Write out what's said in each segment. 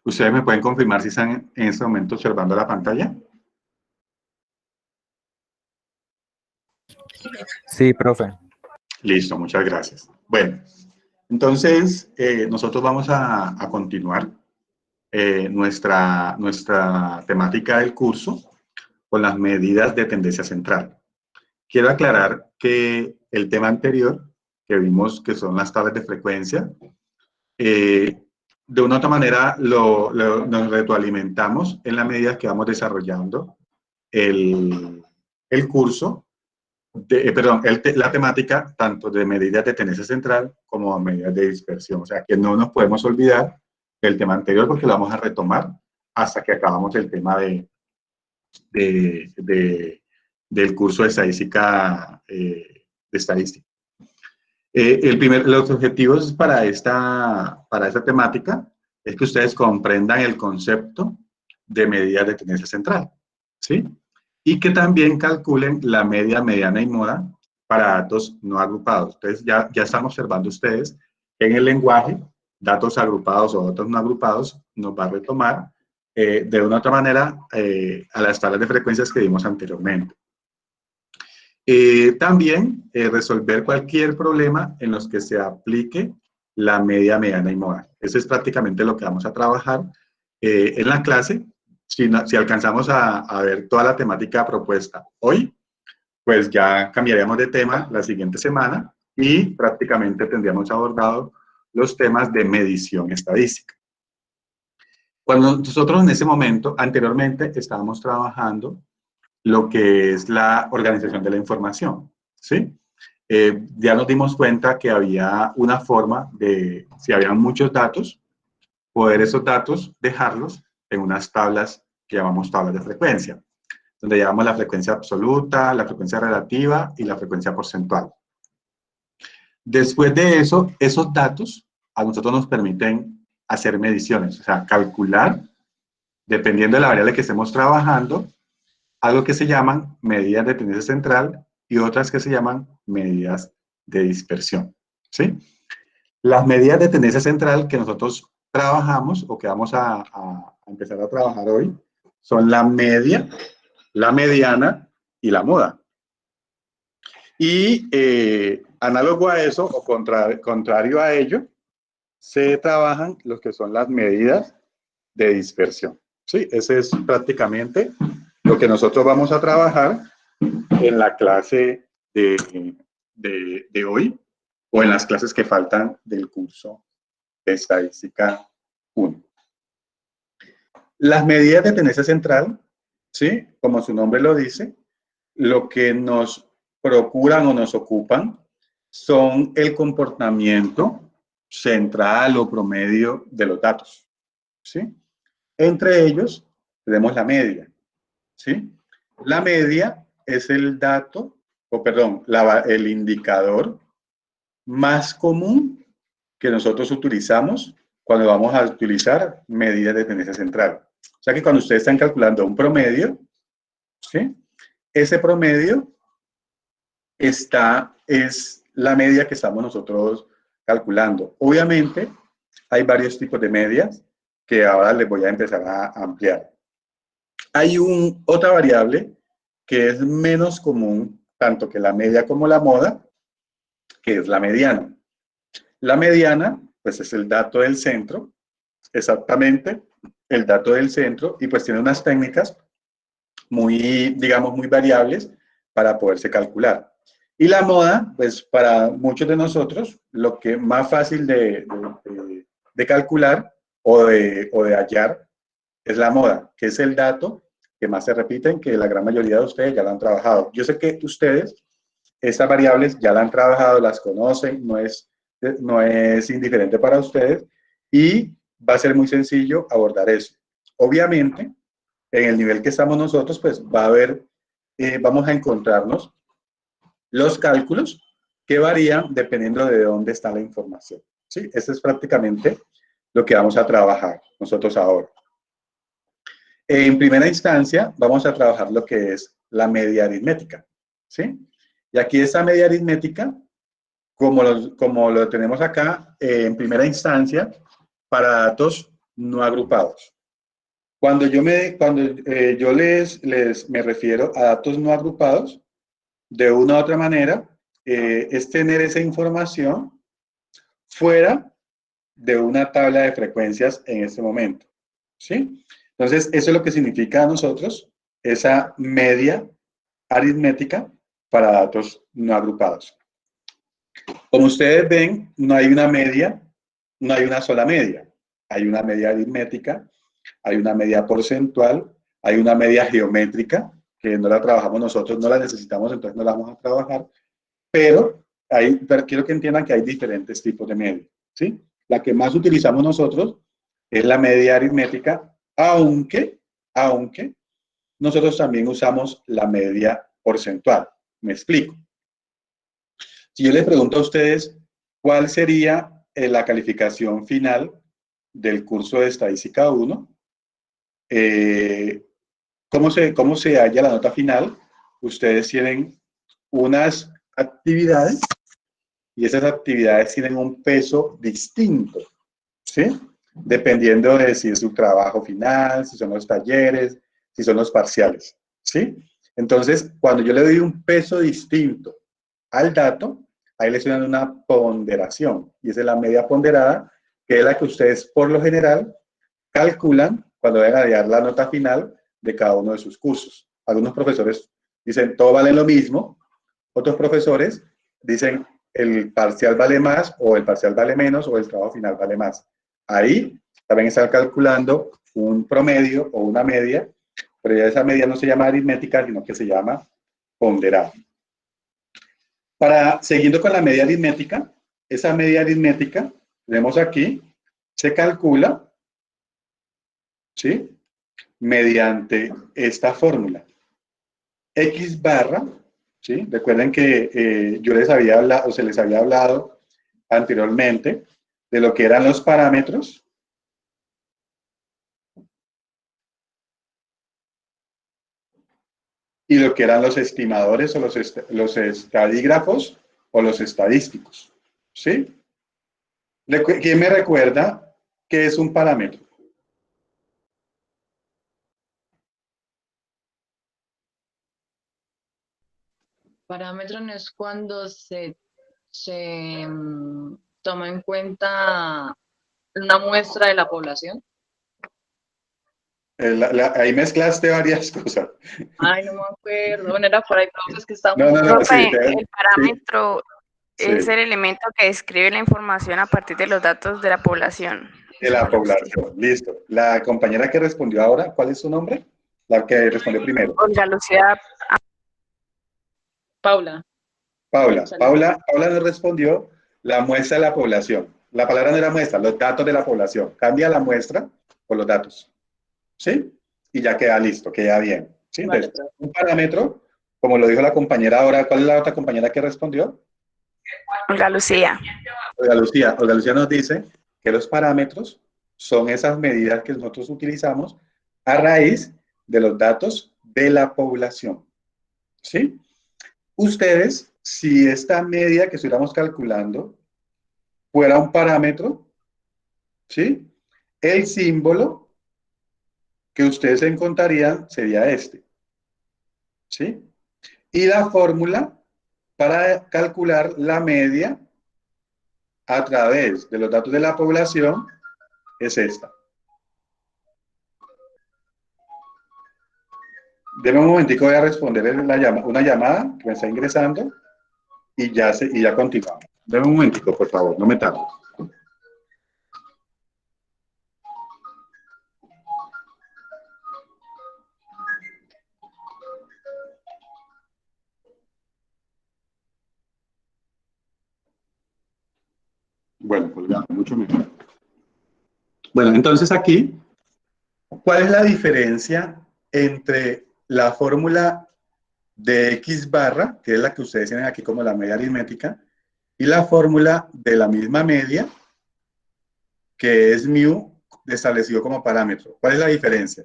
¿Ustedes me pueden confirmar si están en este momento observando la pantalla? Sí, profe. Listo, muchas gracias. Bueno, entonces nosotros vamos a continuar nuestra temática del curso con las medidas de tendencia central. Quiero aclarar que el tema anterior que vimos, que son las tablas de frecuencia, de una u otra manera nos retroalimentamos en la medida que vamos desarrollando el curso, la temática tanto de medidas de tendencia central como medidas de dispersión. O sea, que no nos podemos olvidar del tema anterior porque lo vamos a retomar hasta que acabamos el tema del curso de estadística. Los objetivos para esta temática es que ustedes comprendan el concepto de medidas de tendencia central, ¿sí? Y que también calculen la media, mediana y moda para datos no agrupados. Entonces, ya están observando ustedes en el lenguaje, datos agrupados o datos no agrupados, nos va a retomar de una u otra manera a las tablas de frecuencias que vimos anteriormente. También resolver cualquier problema en los que se aplique la media, mediana y moda. Eso es prácticamente lo que vamos a trabajar en la clase. Si alcanzamos a ver toda la temática propuesta hoy, pues ya cambiaríamos de tema la siguiente semana y prácticamente tendríamos abordado los temas de medición estadística. Cuando nosotros en ese momento, anteriormente, estábamos trabajando lo que es la organización de la información, ¿sí? Ya nos dimos cuenta que había una forma de, si habían muchos datos, poder esos datos dejarlos en unas tablas que llamamos tablas de frecuencia, donde llamamos la frecuencia absoluta, la frecuencia relativa y la frecuencia porcentual. Después de eso, esos datos a nosotros nos permiten hacer mediciones, o sea, calcular, dependiendo de la variable que estemos trabajando, algo que se llaman medidas de tendencia central y otras que se llaman medidas de dispersión, ¿sí? Las medidas de tendencia central que nosotros trabajamos o que vamos a empezar a trabajar hoy son la media, la mediana y la moda. Y análogo a eso o contrario a ello, se trabajan los que son las medidas de dispersión, ¿sí? Ese es prácticamente lo que nosotros vamos a trabajar en la clase de hoy o en las clases que faltan del curso de estadística 1. Las medidas de tendencia central, ¿sí? Como su nombre lo dice, lo que nos procuran o nos ocupan son el comportamiento central o promedio de los datos, ¿sí? Entre ellos tenemos la media, ¿sí? La media es el dato, o perdón, el indicador más común que nosotros utilizamos cuando vamos a utilizar medidas de tendencia central. O sea que cuando ustedes están calculando un promedio, ¿sí? Ese promedio es la media que estamos nosotros calculando. Obviamente, hay varios tipos de medias que ahora les voy a empezar a ampliar. Hay otra variable que es menos común, tanto que la media como la moda, que es la mediana. La mediana, pues es el dato del centro, exactamente el dato del centro, y pues tiene unas técnicas muy, digamos, muy variables para poderse calcular. Y la moda, pues para muchos de nosotros, lo que más fácil de calcular o de hallar es la moda, que es el dato que más se repiten, que la gran mayoría de ustedes ya lo han trabajado. Yo sé que ustedes, estas variables ya la han trabajado, las conocen, no es indiferente para ustedes y va a ser muy sencillo abordar eso. Obviamente, en el nivel que estamos nosotros, pues va a haber, vamos a encontrarnos los cálculos que varían dependiendo de dónde está la información, ¿sí? Eso es prácticamente lo que vamos a trabajar nosotros ahora. En primera instancia, vamos a trabajar lo que es la media aritmética, ¿sí? Y aquí esa media aritmética, como lo tenemos acá, en primera instancia, para datos no agrupados. Cuando yo me refiero a datos no agrupados, de una u otra manera, es tener esa información fuera de una tabla de frecuencias en este momento, ¿sí? Entonces, eso es lo que significa a nosotros esa media aritmética para datos no agrupados. Como ustedes ven, no hay una media, no hay una sola media. Hay una media aritmética, hay una media porcentual, hay una media geométrica, que no la trabajamos nosotros, no la necesitamos, entonces no la vamos a trabajar, pero quiero que entiendan que hay diferentes tipos de media, ¿sí? La que más utilizamos nosotros es la media aritmética, aunque nosotros también usamos la media porcentual. Me explico. Si yo les pregunto a ustedes cuál sería la calificación final del curso de Estadística 1, ¿cómo se halla la nota final? Ustedes tienen unas actividades y esas actividades tienen un peso distinto, ¿sí? Dependiendo de si es su trabajo final, si son los talleres, si son los parciales, ¿sí? Entonces, cuando yo le doy un peso distinto al dato, ahí le estoy dando una ponderación, y esa es la media ponderada, que es la que ustedes por lo general calculan cuando vayan a dar la nota final de cada uno de sus cursos. Algunos profesores dicen todo vale lo mismo, otros profesores dicen el parcial vale más o el parcial vale menos o el trabajo final vale más. Ahí también están calculando un promedio o una media, pero ya esa media no se llama aritmética, sino que se llama ponderada. Siguiendo con la media aritmética, esa media aritmética, tenemos aquí, se calcula, ¿sí? Mediante esta fórmula. X barra, ¿sí? Recuerden que yo les había hablado, o se les había hablado anteriormente de lo que eran los parámetros y lo que eran los estimadores o los estadígrafos o los estadísticos, ¿sí? ¿Quién me recuerda qué es un parámetro? Parámetro no es cuando se toma en cuenta una muestra de la población. Ahí mezclaste varias cosas. Ay, no me acuerdo. Bueno, era por ahí, profes, que No, estábamos. no, no, sí, Profe, el sí, parámetro es sí, el elemento que describe la información a partir de los datos de la población. de Eso la fue lo que usted dijo. población, listo. La compañera que respondió ahora, ¿cuál es su nombre? La que respondió primero. Olga Lucía, Paula. Paula nos respondió la muestra de la población. La palabra no era muestra, los datos de la población. Cambia la muestra por los datos. ¿Sí? Y ya queda listo, queda bien. ¿Sí? Vale, Entonces, profe. un parámetro, como lo dijo la compañera ahora, ¿cuál es la otra compañera que respondió? Olga Lucía. Olga Lucía nos dice que los parámetros son esas medidas que nosotros utilizamos a raíz de los datos de la población. ¿Sí? Ustedes, si esta media que estuviéramos calculando fuera un parámetro, ¿sí? El símbolo que ustedes encontrarían sería este, ¿sí? Y la fórmula para calcular la media a través de los datos de la población es esta. Deme un momentico, voy a responder una llamada que me está ingresando y ya continuamos. Deme un momentico, por favor, no me tardo. Bueno, colgado, mucho mejor. Bueno, entonces aquí, ¿cuál es la diferencia entre la fórmula de X barra, que es la que ustedes tienen aquí como la media aritmética, y la fórmula de la misma media, que es mu, establecido como parámetro? ¿Cuál es la diferencia?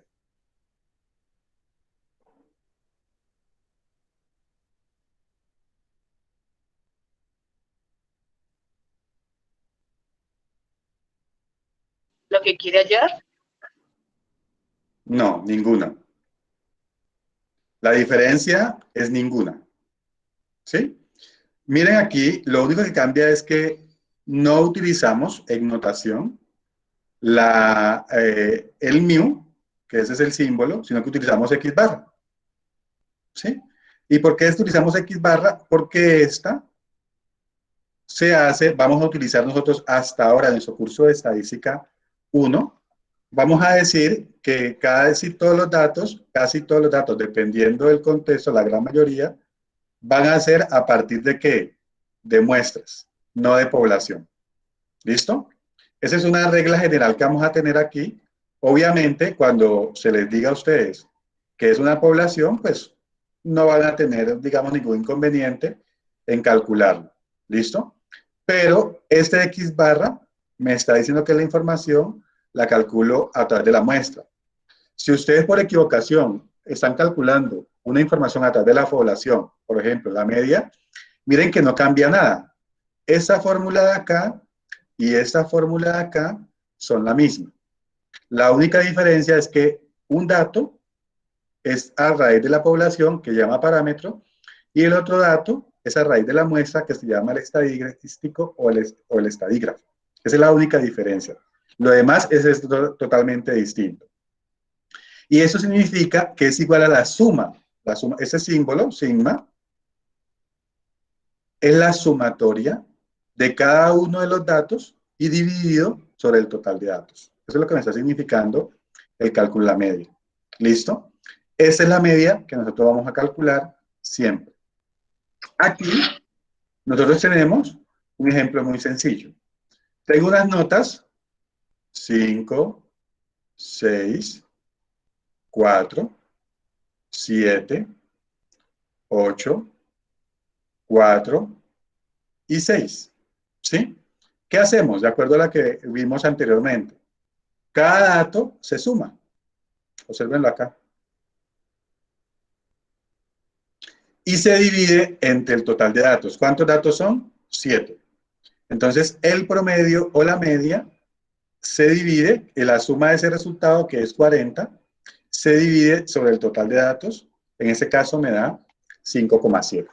Lo que quiere hallar. No, ninguna. La diferencia es ninguna. ¿Sí? Miren aquí, lo único que cambia es que no utilizamos en notación el mu, que ese es el símbolo, sino que utilizamos X barra. ¿Sí? ¿Y por qué utilizamos X barra? Porque esta se hace, vamos a utilizar nosotros hasta ahora en nuestro curso de estadística 1, vamos a decir que casi todos los datos, dependiendo del contexto, la gran mayoría, van a ser a partir de qué? De muestras, no de población. ¿Listo? Esa es una regla general que vamos a tener aquí. Obviamente, cuando se les diga a ustedes que es una población, pues no van a tener, digamos, ningún inconveniente en calcularlo. ¿Listo? Pero este X barra me está diciendo que la información la calculo a través de la muestra. Si ustedes por equivocación están calculando una información a través de la población, por ejemplo, la media, miren que no cambia nada. Esa fórmula de acá y esta fórmula de acá son la misma. La única diferencia es que un dato es a raíz de la población, que llama parámetro, y el otro dato es a raíz de la muestra, que se llama el estadístico o el estadígrafo. Esa es la única diferencia. Lo demás es totalmente distinto. Y eso significa que es igual a la suma. Ese símbolo, sigma, es la sumatoria de cada uno de los datos y dividido sobre el total de datos. Eso es lo que me está significando el cálculo de la media. ¿Listo? Esa es la media que nosotros vamos a calcular siempre. Aquí nosotros tenemos un ejemplo muy sencillo. Tengo unas notas 5, 6, 4, 7, 8, 4 y 6. ¿Sí? ¿Qué hacemos? De acuerdo a la que vimos anteriormente. Cada dato se suma. Observenlo acá. Y se divide entre el total de datos. ¿Cuántos datos son? 7. Entonces, el promedio o la media se divide en la suma de ese resultado, que es 40, se divide sobre el total de datos. En ese caso me da 5,7.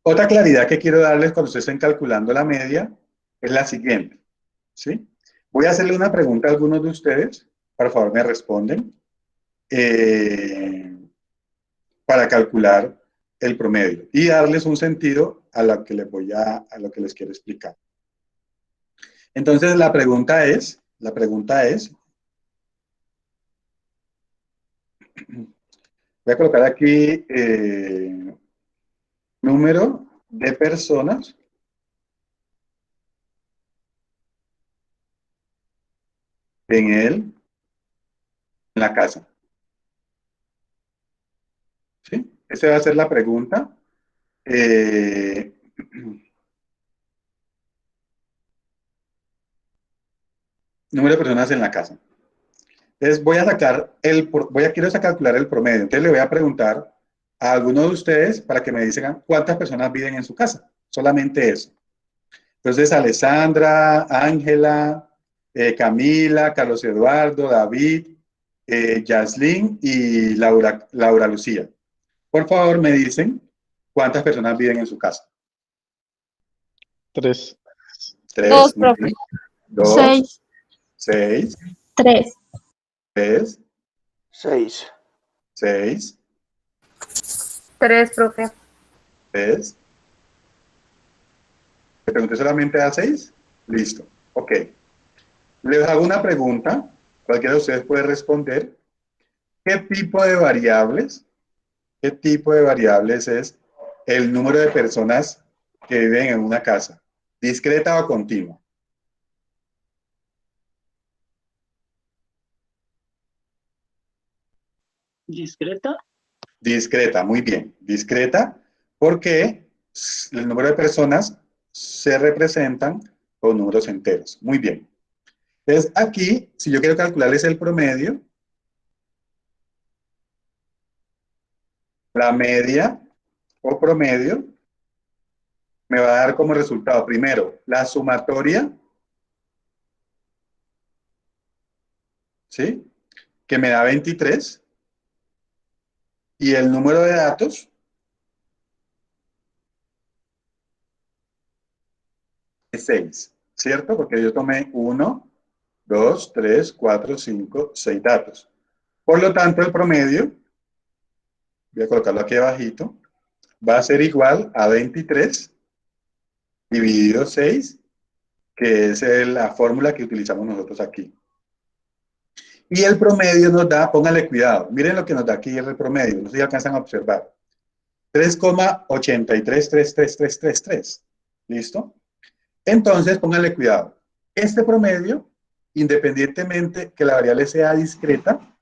Otra claridad que quiero darles cuando ustedes estén calculando la media es la siguiente. ¿Sí? Voy a hacerle una pregunta a algunos de ustedes. Por favor, me responden. Para calcular el promedio y darles un sentido a lo que lo que les quiero explicar. Entonces, la pregunta es, voy a colocar aquí número de personas en la casa. ¿Sí? Esa va a ser la pregunta. Número de personas en la casa. Entonces quiero calcular el promedio. Entonces le voy a preguntar a algunos de ustedes para que me digan cuántas personas viven en su casa. Solamente eso. Entonces, Alessandra, Ángela, Camila, Carlos Eduardo, David, Yaslin y Laura Lucía. Por favor, me dicen cuántas personas viven en su casa. 3. 3. 2, profe. 2. 6. 6. 3. 3. 6. 6. 3, profe. 3. ¿Te pregunté solamente a 6? Listo. Ok. Les hago una pregunta. Cualquiera de ustedes puede responder. ¿Qué tipo de variables es el número de personas que viven en una casa? ¿Discreta o continua? ¿Discreta? Discreta, muy bien. Discreta porque el número de personas se representan con números enteros. Muy bien. Entonces, aquí, si yo quiero calcularles el promedio, la media o promedio me va a dar como resultado, primero, la sumatoria, ¿sí? que me da 23, y el número de datos es 6, ¿cierto? Porque yo tomé 1, 2, 3, 4, 5, 6 datos. Por lo tanto, el promedio, voy a colocarlo aquí abajito, va a ser igual a 23 dividido 6, que es la fórmula que utilizamos nosotros aquí. Y el promedio nos da, póngale cuidado, miren lo que nos da aquí el promedio, no sé si alcanzan a observar, 3,8333333. ¿Listo? Entonces, pónganle cuidado. Este promedio, independientemente que la variable sea discreta,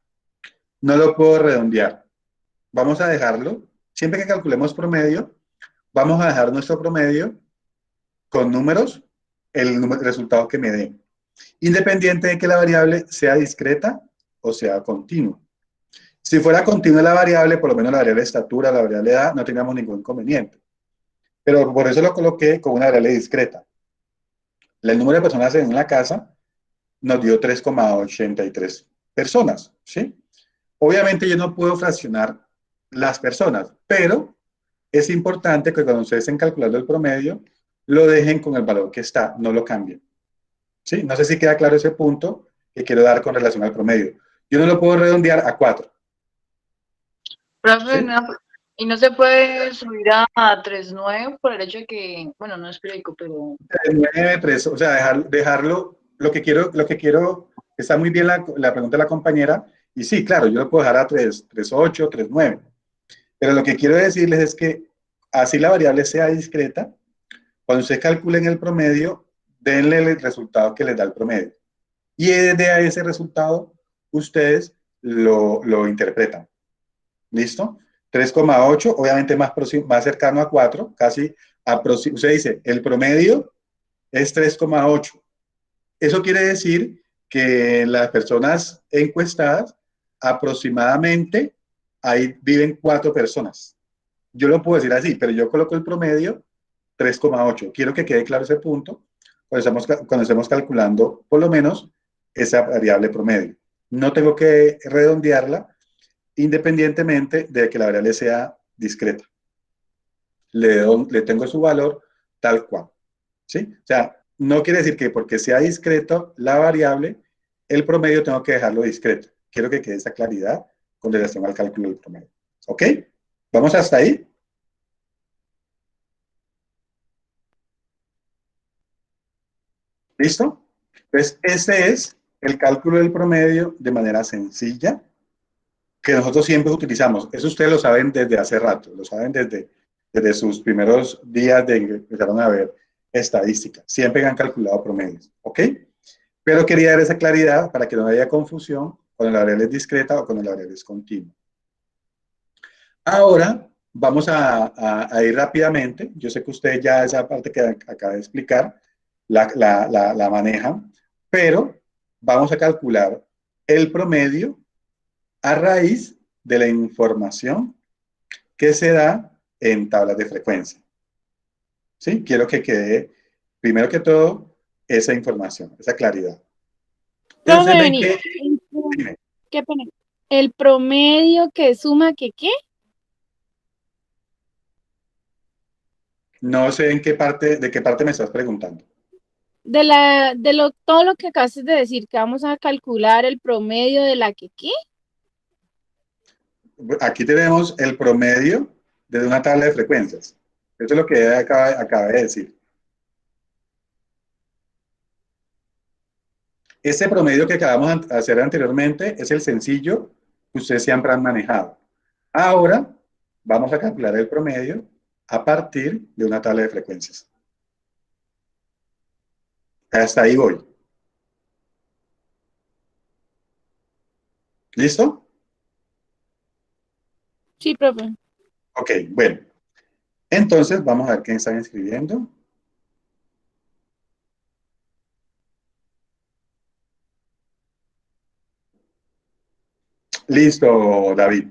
no lo puedo redondear. Vamos a dejarlo, siempre que calculemos promedio, vamos a dejar nuestro promedio con números, el resultado que me dé, independiente de que la variable sea discreta o sea continua. Si fuera continua la variable, por lo menos la variable estatura, la variable edad, no teníamos ningún inconveniente. Pero por eso lo coloqué con una variable discreta. El número de personas en la casa nos dio 3,83 personas, ¿sí? Obviamente yo no puedo fraccionar las personas, pero es importante que cuando ustedes estén calculando el promedio, lo dejen con el valor que está, no lo cambien. ¿Sí? No sé si queda claro ese punto que quiero dar con relación al promedio. Yo no lo puedo redondear a 4. Profe, ¿Sí? y no se puede subir a 3.9 por el hecho de que, bueno, no explico, pero 9, 3, o sea, dejarlo, lo que quiero, está muy bien la pregunta de la compañera, y sí, claro, yo lo puedo dejar a 3, 3,8, 3,9, pero lo que quiero decirles es que así la variable sea discreta, cuando ustedes calculen el promedio, denle el resultado que les da el promedio. Y de ese resultado, ustedes lo interpretan. ¿Listo? 3,8, obviamente más cercano a 4, casi aproximado. Usted dice, el promedio es 3,8. Eso quiere decir que las personas encuestadas, aproximadamente, ahí viven 4 personas. Yo lo puedo decir así, pero yo coloco el promedio 3,8. Quiero que quede claro ese punto cuando estemos calculando, por lo menos, esa variable promedio. No tengo que redondearla, independientemente de que la variable sea discreta. Le tengo su valor tal cual. ¿Sí? O sea, no quiere decir que porque sea discreto la variable, el promedio tengo que dejarlo discreto. Quiero que quede esa claridad con relación al cálculo del promedio. ¿Ok? ¿Vamos hasta ahí? ¿Listo? Entonces, ese es el cálculo del promedio de manera sencilla que nosotros siempre utilizamos. Eso ustedes lo saben desde hace rato, lo saben desde sus primeros días de que empezaron a ver estadística. Siempre han calculado promedios, ¿ok? Pero quería dar esa claridad para que no haya confusión cuando la variable es discreta o cuando la variable es continua. Ahora vamos a ir rápidamente. Yo sé que ustedes ya esa parte que acaba de explicar la manejan, pero vamos a calcular el promedio a raíz de la información que se da en tablas de frecuencia. ¿Sí? Quiero que quede, primero que todo, esa información, esa claridad. Profe, Entonces ven vení. que, dime, ¿Qué pena? El promedio que suma que qué? no sé en qué parte, de qué parte me estás preguntando. Todo lo que acabas de decir, que vamos a calcular el promedio de la que qué. Aquí tenemos el promedio de una tabla de frecuencias. Eso es lo que acaba de decir. Ese promedio que acabamos de hacer anteriormente es el sencillo que ustedes siempre han manejado. Ahora vamos a calcular el promedio a partir de una tabla de frecuencias. Hasta ahí voy. ¿Listo? Sí, profe. Ok, bueno. Entonces, vamos a ver quién está escribiendo. Listo, David.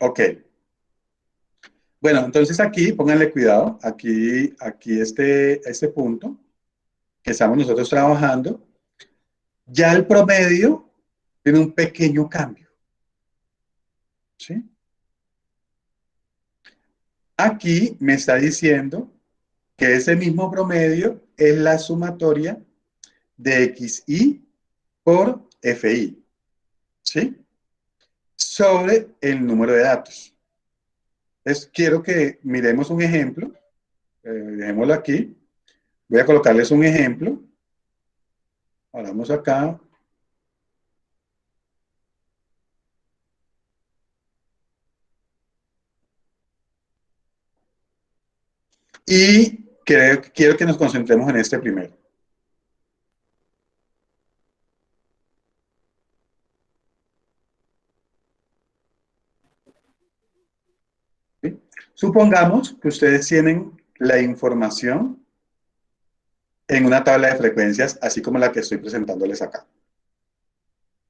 Ok. Bueno, entonces aquí, pónganle cuidado, aquí este punto que estamos nosotros trabajando, ya el promedio tiene un pequeño cambio. ¿Sí? Aquí me está diciendo que ese mismo promedio es la sumatoria de XI por FI, ¿sí? Sobre el número de datos. Entonces, quiero que miremos un ejemplo. Dejémoslo aquí. Voy a colocarles un ejemplo. Ahora vamos acá. Y quiero que nos concentremos en este primero. ¿Sí? Supongamos que ustedes tienen la información en una tabla de frecuencias, así como la que estoy presentándoles acá.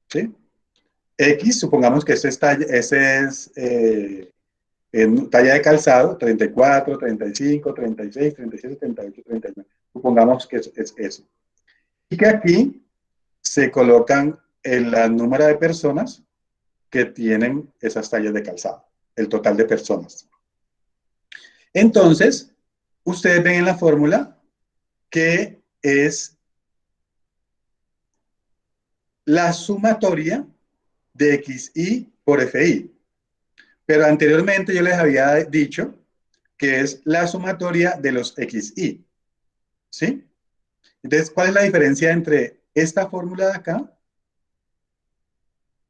¿Sí? X, supongamos que este es en talla de calzado, 34, 35, 36, 37, 38, 39. Supongamos que es eso. Y que aquí se colocan el número de personas que tienen esas tallas de calzado, el total de personas. Entonces, ustedes ven en la fórmula que es la sumatoria de XI por FI. Pero anteriormente yo les había dicho que es la sumatoria de los XI. ¿Sí? Entonces, ¿cuál es la diferencia entre esta fórmula de acá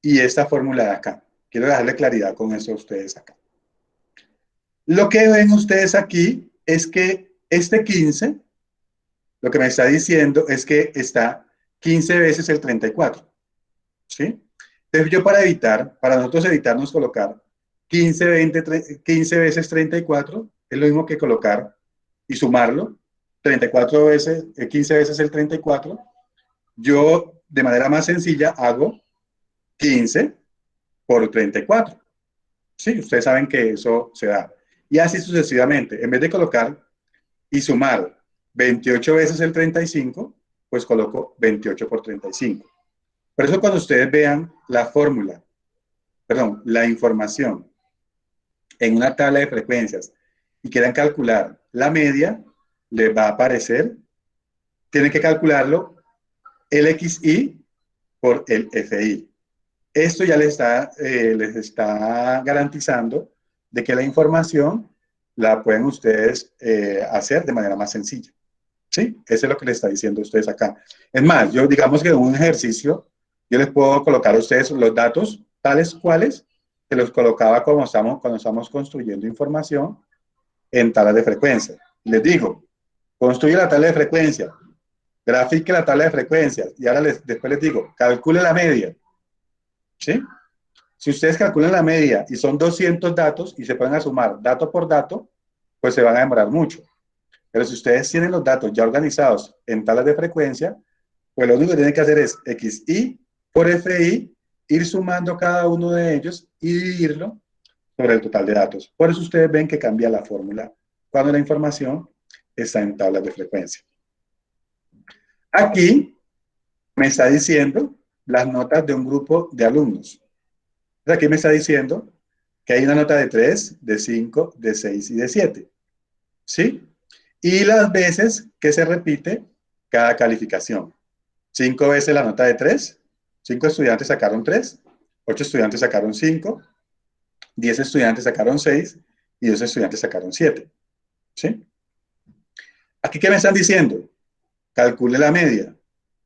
y esta fórmula de acá? Quiero darle claridad con eso a ustedes acá. Lo que ven ustedes aquí es que este 15, lo que me está diciendo es que está 15 veces el 34. ¿Sí? Entonces yo para nosotros evitarnos colocar 15 veces 34, es lo mismo que colocar y sumarlo, 34 veces, 15 veces el 34, yo de manera más sencilla hago 15 por 34. Sí, ustedes saben que eso se da. Y así sucesivamente, en vez de colocar y sumar 28 veces el 35, pues coloco 28 por 35. Por eso cuando ustedes vean la fórmula, perdón, la información en una tabla de frecuencias y quieran calcular la media, les va a aparecer, tienen que calcularlo el XI por el FI. Esto ya les está garantizando de que la información la pueden ustedes hacer de manera más sencilla. ¿Sí? Eso es lo que les está diciendo a ustedes acá. Es más, yo digamos que en un ejercicio, yo les puedo colocar a ustedes los datos tales cuales que los colocaba cuando estamos construyendo información en tablas de frecuencia. Les digo, construye la tabla de frecuencia, grafique la tabla de frecuencias y ahora después les digo, calcule la media. ¿Sí? Si ustedes calculan la media y son 200 datos y se ponen a sumar dato por dato, pues se van a demorar mucho. Pero si ustedes tienen los datos ya organizados en tablas de frecuencia, pues lo único que tienen que hacer es XI por FI, ir sumando cada uno de ellos y dividirlo sobre el total de datos. Por eso ustedes ven que cambia la fórmula cuando la información está en tablas de frecuencia. Aquí me está diciendo las notas de un grupo de alumnos. Aquí me está diciendo que hay una nota de 3, de 5, de 6 y de 7. ¿Sí? Y las veces que se repite cada calificación. 5 veces la nota de 3, 5 estudiantes sacaron 3, 8 estudiantes sacaron 5, 10 estudiantes sacaron 6 y 2 estudiantes sacaron 7. ¿Sí? Aquí, ¿qué me están diciendo? Calcule la media.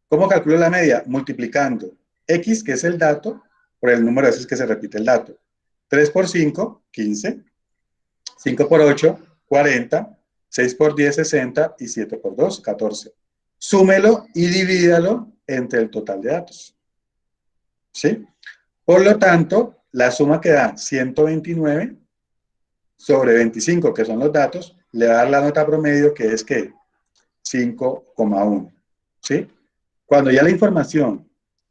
¿Cómo calculo la media? Multiplicando X, que es el dato, por el número de veces que se repite el dato. 3 por 5, 15. 5 por 8, 40. 6 por 10, 60. Y 7 por 2, 14. Súmelo y divídalo entre el total de datos. ¿Sí? Por lo tanto, la suma que da 129 sobre 25, que son los datos, le va a dar la nota promedio, que es que 5,1. ¿Sí? Cuando ya la información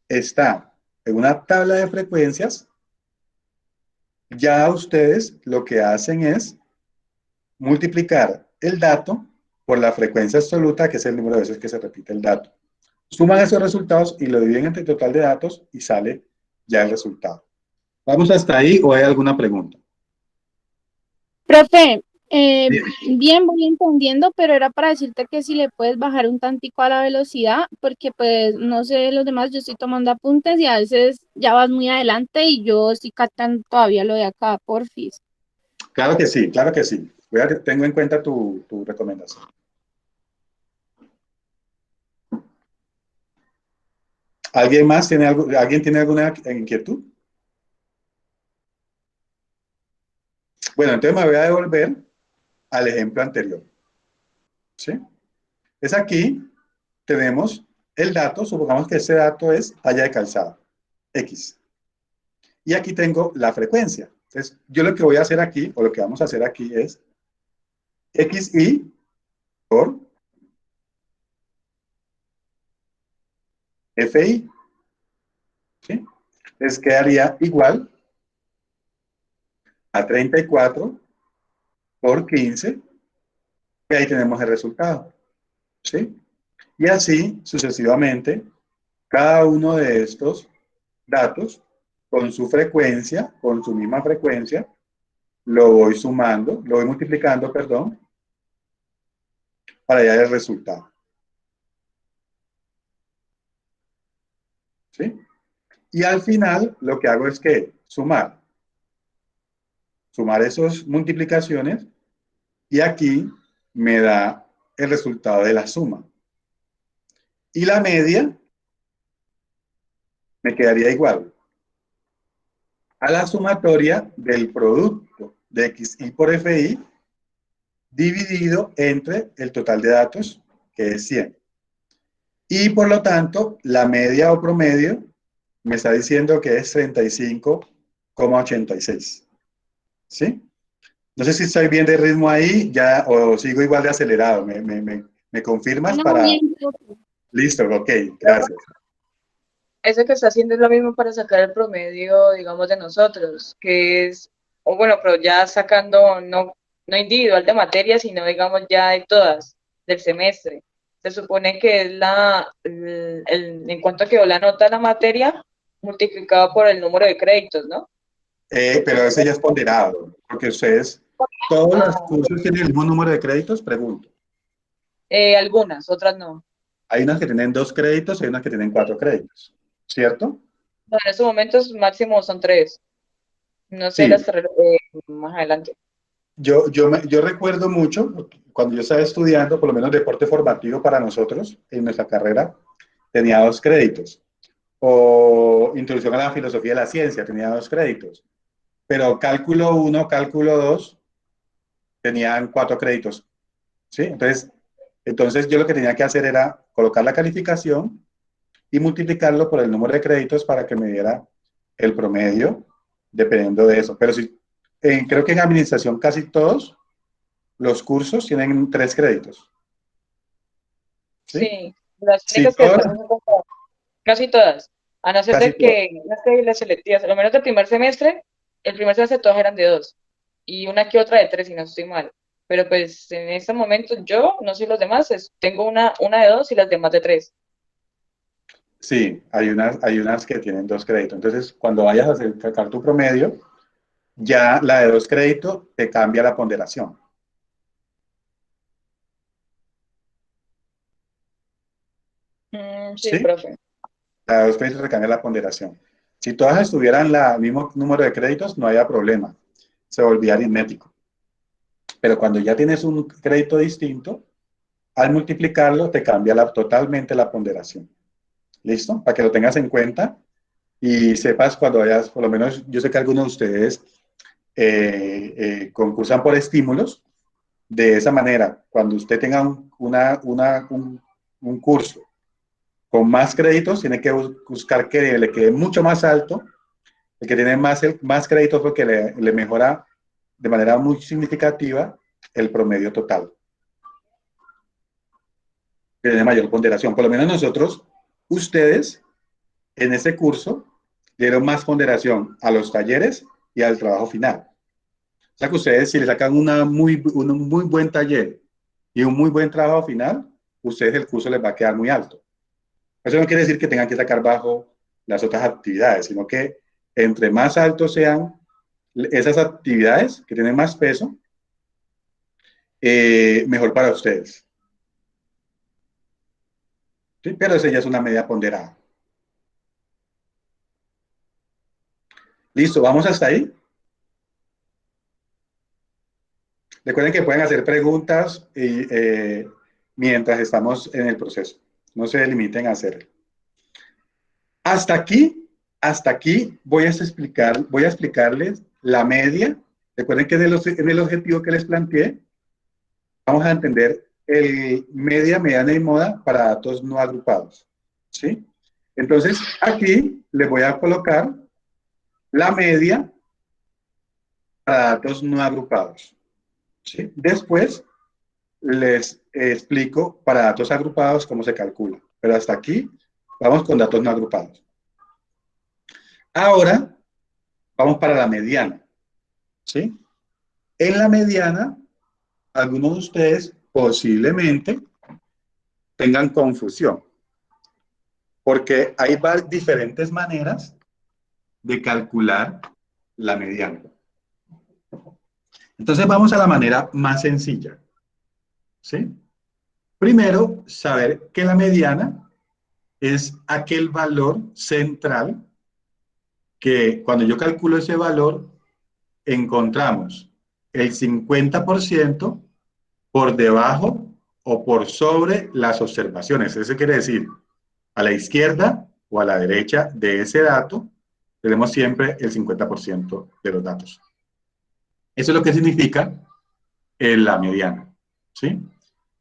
está en una tabla de frecuencias, ya ustedes lo que hacen es multiplicar el dato por la frecuencia absoluta, que es el número de veces que se repite el dato. Suman esos resultados y lo dividen entre el total de datos y sale ya el resultado. ¿Vamos hasta ahí o hay alguna pregunta? Profe, Bien. bien, voy entendiendo, pero era para decirte que si le puedes bajar un tantico a la velocidad, porque pues no sé los demás, yo estoy tomando apuntes y a veces ya vas muy adelante y yo estoy captando todavía lo de acá, porfis. Claro que sí, claro que sí. Tengo en cuenta tu recomendación. ¿Alguien más tiene algo, alguien tiene alguna inquietud? Bueno, entonces me voy a devolver al ejemplo anterior. ¿Sí? Es aquí, tenemos el dato, supongamos que ese dato es talla de calzado, X. Y aquí tengo la frecuencia. Entonces, yo lo que voy a hacer aquí, o lo que vamos a hacer aquí es XI por FI. ¿Sí? Entonces quedaría igual a 34 por 15, y ahí tenemos el resultado. ¿Sí? Y así sucesivamente, cada uno de estos datos, con su frecuencia, con su misma frecuencia, lo voy sumando, lo voy multiplicando, perdón, para hallar el resultado. ¿Sí? Y al final, lo que hago es que sumar esas multiplicaciones, y aquí me da el resultado de la suma. Y la media me quedaría igual a la sumatoria del producto de XI por FI dividido entre el total de datos, que es 100. Y por lo tanto, la media o promedio me está diciendo que es 35,86. ¿Sí? No sé si estoy bien de ritmo ahí ya, o sigo igual de acelerado. ¿Me confirmas No, para...? bien, profe. Listo, ok, gracias. Eso que está haciendo es lo mismo para sacar el promedio, digamos, de nosotros, que es, o bueno, pero ya sacando no individual de materia, sino, digamos, ya de todas, del semestre. Se supone que es en cuanto quedó la nota de la materia, multiplicado por el número de créditos, ¿no? Pero ese ya es ponderado, porque ustedes, todos los cursos tienen el mismo número de créditos, pregunto. Algunas, otras no. Hay unas que tienen 2 créditos y hay unas que tienen 4 créditos, ¿cierto? No, en estos momentos máximo son 3. No sé Sí, las carreras más adelante. yo recuerdo mucho, cuando yo estaba estudiando, por lo menos deporte formativo para nosotros, en nuestra carrera, tenía 2 créditos. O introducción a la filosofía de la ciencia, tenía 2 créditos. Pero cálculo 1, cálculo 2, tenían 4 créditos. ¿Sí? Entonces yo lo que tenía que hacer era colocar la calificación y multiplicarlo por el número de créditos para que me diera el promedio, dependiendo de eso. Pero sí, creo que en administración casi todos los cursos tienen 3 créditos. ¿Sí? Sí, las Sí, únicas que todas, están casi todas, a no ser casi de todas. que unas que las selectivas, a lo menos del el primer semestre todas eran de 2 y una que otra de 3 si no estoy mal. Pero pues en este momento yo, no sé los demás, tengo una de 2 y las demás de 3. Sí, hay unas que tienen 2 créditos. Entonces, cuando vayas a sacar tu promedio, ya la de 2 créditos te cambia la ponderación. Sí, ¿Sí? profe. La de 2 créditos te cambia la ponderación. Si todas estuvieran el mismo número de créditos, no había problema. Se volvía aritmético. Pero cuando ya tienes un crédito distinto, al multiplicarlo te cambia totalmente la ponderación. ¿Listo? Para que lo tengas en cuenta y sepas cuando vayas, por lo menos yo sé que algunos de ustedes concursan por estímulos. De esa manera, cuando usted tenga un curso con más créditos, tiene que buscar que le quede mucho más alto. El que tiene más créditos porque le mejora de manera muy significativa el promedio total, que tiene mayor ponderación. Por lo menos nosotros, ustedes, en este curso, dieron más ponderación a los talleres y al trabajo final. O sea que ustedes, si le sacan un muy buen taller y un muy buen trabajo final, ustedes el curso les va a quedar muy alto. Eso no quiere decir que tengan que sacar bajo las otras actividades, sino que entre más altos sean esas actividades que tienen más peso, mejor para ustedes. ¿Sí? Pero esa ya es una media ponderada. Listo, ¿vamos hasta ahí? Recuerden que pueden hacer preguntas mientras estamos en el proceso. No se limiten a hacerlo. Hasta aquí voy a explicarles la media. Recuerden que en el objetivo que les planteé, vamos a entender el media, mediana y moda para datos no agrupados. ¿Sí? Entonces, aquí les voy a colocar la media para datos no agrupados. ¿Sí? Después les explico para datos agrupados cómo se calcula. Pero hasta aquí vamos con datos no agrupados. Ahora vamos para la mediana. ¿Sí? En la mediana, algunos de ustedes posiblemente tengan confusión, porque hay diferentes maneras de calcular la mediana. Entonces vamos a la manera más sencilla. ¿Sí? Primero, saber que la mediana es aquel valor central que cuando yo calculo ese valor, encontramos el 50% por debajo o por sobre las observaciones. Eso quiere decir, a la izquierda o a la derecha de ese dato, tenemos siempre el 50% de los datos. Eso es lo que significa la mediana. ¿Sí?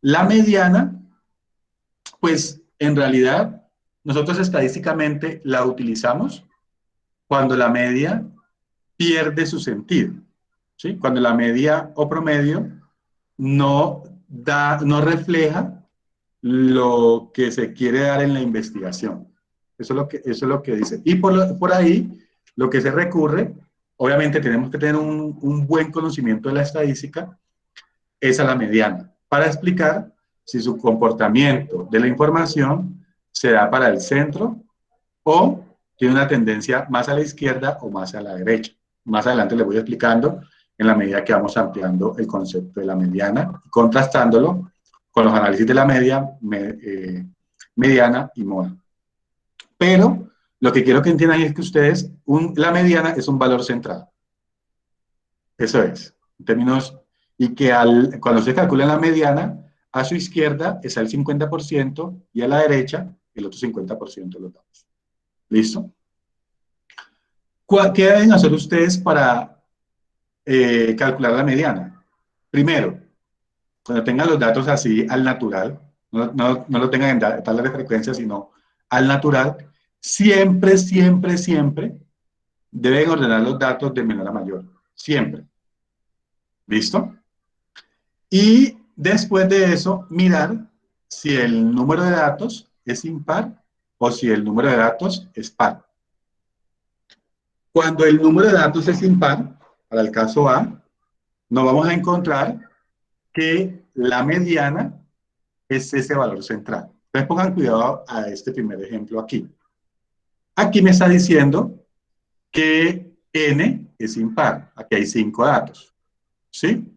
La mediana, pues en realidad, nosotros estadísticamente la utilizamos cuando la media pierde su sentido. ¿Sí? Cuando la media o promedio no refleja lo que se quiere dar en la investigación. Eso es lo que dice. Y por ahí, lo que se recurre, obviamente tenemos que tener un buen conocimiento de la estadística, es a la mediana, para explicar si su comportamiento de la información se da para el centro o tiene una tendencia más a la izquierda o más a la derecha. Más adelante les voy explicando en la medida que vamos ampliando el concepto de la mediana, contrastándolo con los análisis de la mediana y moda. Pero lo que quiero que entiendan es que ustedes, la mediana es un valor central. Eso es, en términos, y que cuando se calcula la mediana, a su izquierda está el 50% y a la derecha el otro 50% de los datos. ¿Listo? ¿Qué deben hacer ustedes para calcular la mediana? Primero, cuando tengan los datos así al natural, no lo tengan en tablas de frecuencia, sino al natural, siempre, siempre, siempre deben ordenar los datos de menor a mayor. Siempre. ¿Listo? Y después de eso, mirar si el número de datos es impar o si el número de datos es par. Cuando el número de datos es impar, para el caso A, nos vamos a encontrar que la mediana es ese valor central. Entonces pongan cuidado a este primer ejemplo aquí. Aquí me está diciendo que n es impar. Aquí hay 5 datos. ¿Sí?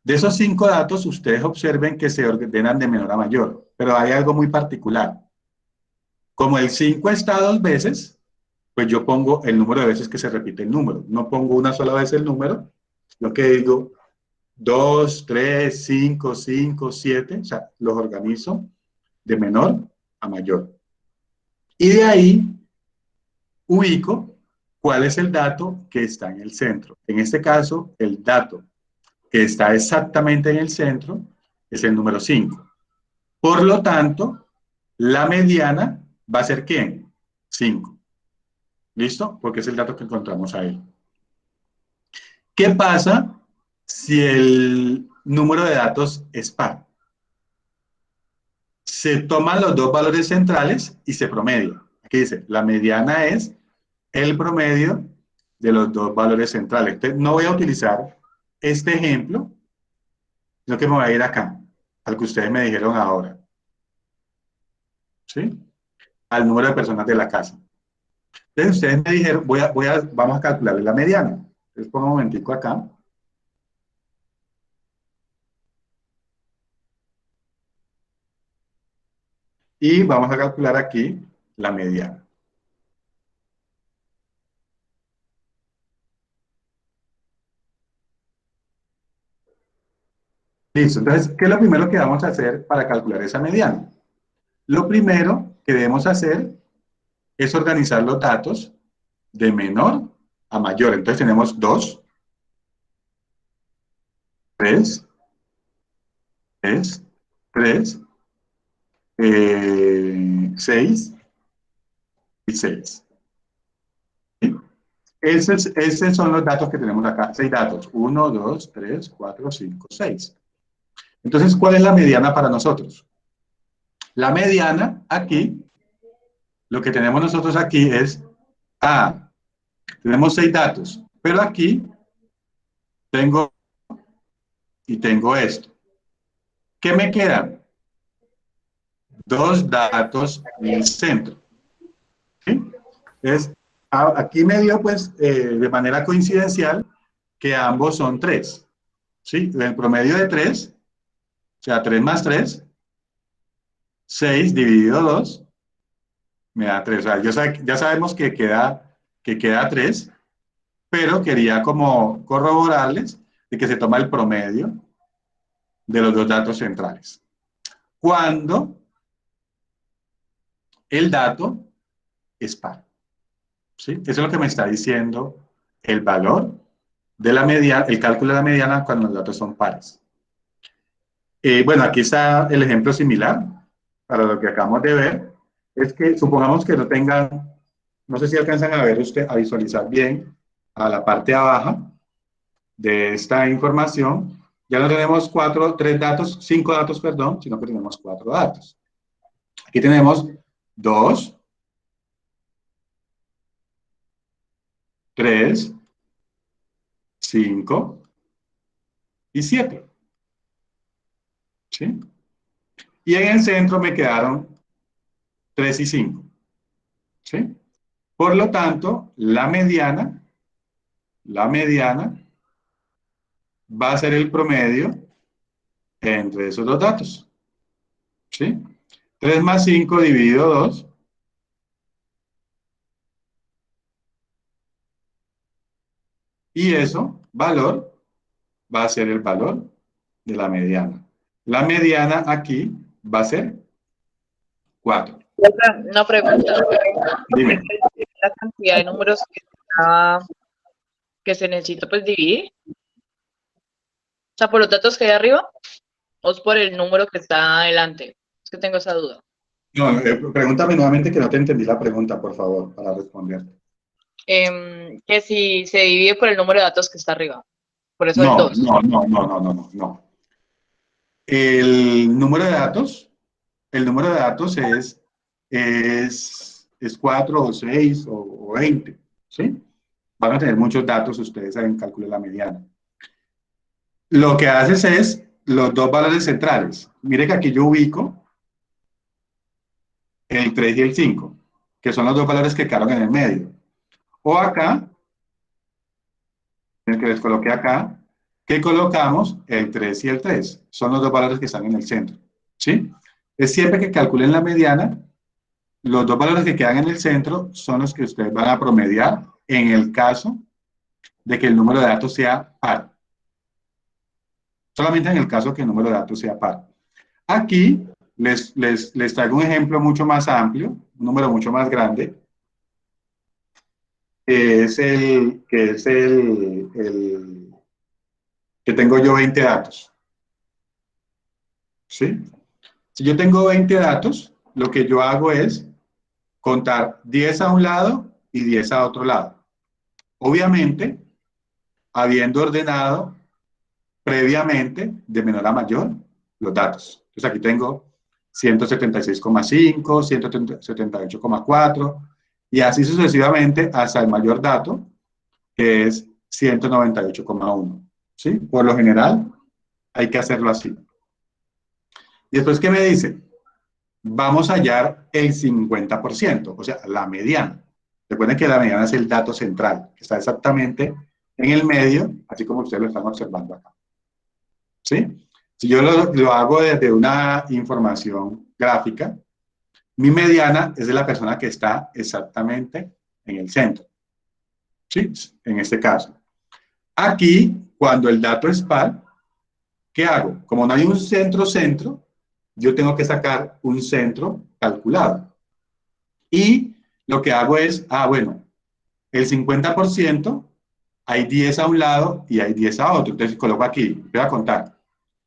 De esos 5 datos, ustedes observen que se ordenan de menor a mayor. Pero hay algo muy particular. Como el 5 está 2 veces, pues yo pongo el número de veces que se repite el número. No pongo una sola vez el número, lo que digo 2, 3, 5, 5, 7, o sea, los organizo de menor a mayor. Y de ahí ubico cuál es el dato que está en el centro. En este caso, el dato que está exactamente en el centro es el número 5. Por lo tanto, la mediana va a ser ¿quién? 5. ¿Listo? Porque es el dato que encontramos ahí. ¿Qué pasa si el número de datos es par? Se toman los dos valores centrales y se promedia. Aquí dice, la mediana es el promedio de los dos valores centrales. Entonces, no voy a utilizar este ejemplo, sino que me voy a ir acá, al que ustedes me dijeron ahora. ¿Sí? Al número de personas de la casa. Entonces ustedes me dijeron, vamos a calcular la mediana. Entonces pongo un momentico acá. Y vamos a calcular aquí la mediana. Listo, entonces, ¿qué es lo primero que vamos a hacer para calcular esa mediana? Lo primero que debemos hacer es organizar los datos de menor a mayor. Entonces tenemos 2, 3, 3, 6 y 6. Esos son los datos que tenemos acá. 6 datos. 1, 2, 3, 4, 5, 6. Entonces, ¿cuál es la mediana para nosotros? La mediana aquí, lo que tenemos nosotros aquí es, tenemos 6 datos, pero aquí tengo esto. ¿Qué me quedan? 2 datos en el centro. ¿Sí? Entonces, aquí me dio, pues, de manera coincidencial, que ambos son 3. ¿Sí? El promedio de 3, o sea, 3 más 3, 6 dividido 2, me da 3. O sea, ya sabemos que queda 3, pero quería como corroborarles de que se toma el promedio de los 2 datos centrales. Cuando el dato es par. ¿Sí? Eso es lo que me está diciendo el valor de la mediana, el cálculo de la mediana cuando los datos son pares. Bueno, aquí está el ejemplo similar para lo que acabamos de ver. Es que supongamos que no tengan, no sé si alcanzan a ver a visualizar bien a la parte baja de esta información. Ya no tenemos 5 datos, perdón, sino que tenemos 4 datos. Aquí tenemos 2, 3, 5 y 7. ¿Sí? Y en el centro me quedaron 3 y 5. ¿Sí? Por lo tanto, la mediana va a ser el promedio entre esos 2 datos. ¿Sí? 3 más 5 dividido 2. Y eso, valor, va a ser el valor de la mediana. La mediana aquí va a ser 4. Una pregunta. Dime. La cantidad de números que se necesita pues dividir. O sea, por los datos que hay arriba o es por el número que está adelante. Es que tengo esa duda. No, pregúntame nuevamente que no te entendí la pregunta, por favor, para responder. Que si se divide por el número de datos que está arriba. Por eso el No, 2. no. El número de datos es 4 o 6 o 20, ¿sí? Van a tener muchos datos ustedes en cálculo de la mediana. Lo que haces es los 2 valores centrales. Mire que aquí yo ubico el 3 y el 5, que son los 2 valores que quedaron en el medio. O acá, el que les coloqué acá, que colocamos el 3 y el 3. Son los 2 valores que están en el centro. ¿Sí? Es siempre que calculen la mediana, los 2 valores que quedan en el centro son los que ustedes van a promediar en el caso de que el número de datos sea par. Solamente en el caso que el número de datos sea par. Aquí les traigo un ejemplo mucho más amplio, un número mucho más grande, que tengo yo 20 datos. ¿Sí? Si yo tengo 20 datos, lo que yo hago es contar 10 a un lado y 10 a otro lado. Obviamente, habiendo ordenado previamente de menor a mayor los datos. Entonces aquí tengo 176,5, 178,4 y así sucesivamente hasta el mayor dato, que es 198,1. ¿Sí? Por lo general, hay que hacerlo así. Y después, ¿qué me dice? Vamos a hallar el 50%, o sea, la mediana. Recuerden que la mediana es el dato central, que está exactamente en el medio, así como ustedes lo están observando acá. ¿Sí? Si yo lo hago desde una información gráfica, mi mediana es de la persona que está exactamente en el centro. ¿Sí? En este caso. Aquí, cuando el dato es par, ¿qué hago? Como no hay un centro-centro, yo tengo que sacar un centro calculado. Y lo que hago es, bueno, el 50%, hay 10 a un lado y hay 10 a otro. Entonces coloco aquí, voy a contar.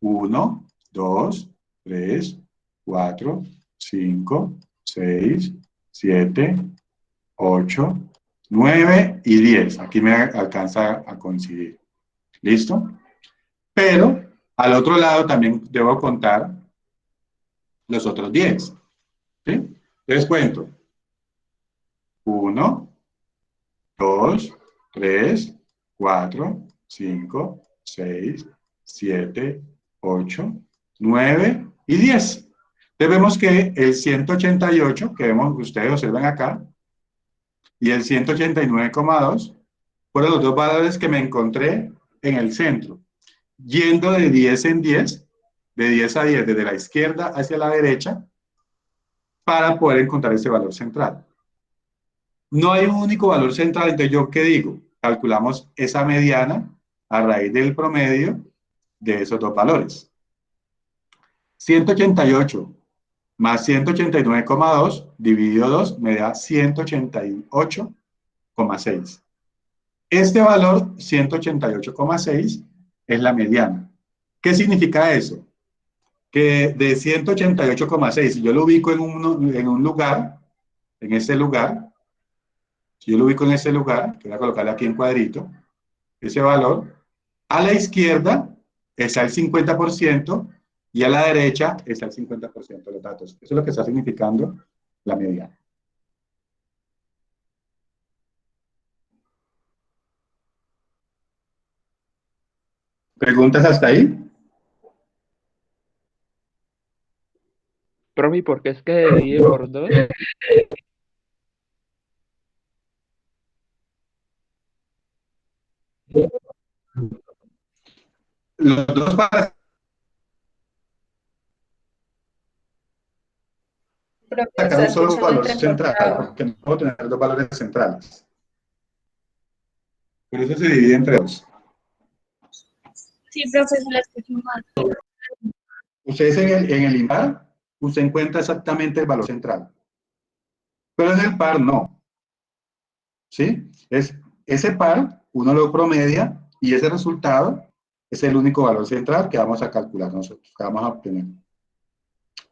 1, 2, 3, 4, 5, 6, 7, 8, 9 y 10. Aquí me alcanza a coincidir. ¿Listo? Pero al otro lado también debo contar los otros 10. ¿Sí? Les cuento. 1, 2, 3, 4, 5, 6, 7, 8, 9 y 10. Entonces vemos que el 188, que ustedes observan acá, y el 189,2 fueron los dos valores que me encontré en el centro. Yendo de 10 en 10, de 10 a 10, desde la izquierda hacia la derecha, para poder encontrar ese valor central. No hay un único valor central, entonces ¿yo qué digo? Calculamos esa mediana a raíz del promedio de esos dos valores. 188 más 189,2 dividido 2 me da 188,6. Este valor, 188,6, es la mediana. ¿Qué significa eso? Que de 188,6, si yo lo ubico en un lugar, en ese lugar, si yo lo ubico en ese lugar, que voy a colocarle aquí en cuadrito, ese valor, a la izquierda está el 50% y a la derecha está el 50% de los datos. Eso es lo que está significando la mediana. ¿Preguntas hasta ahí? Profe, ¿y por qué es que divide por 2? Los dos para Profe, se sacar está un solo escuchando valor central, entrecortado. porque no puedo tener dos valores centrales. Por eso se divide entre dos. Sí, profe, se la escucho mal. Ustedes en el impar, usted encuentra exactamente el valor central. Pero en el par no. ¿Sí? Ese par, uno lo promedia y ese resultado es el único valor central que vamos a calcular nosotros, que vamos a obtener.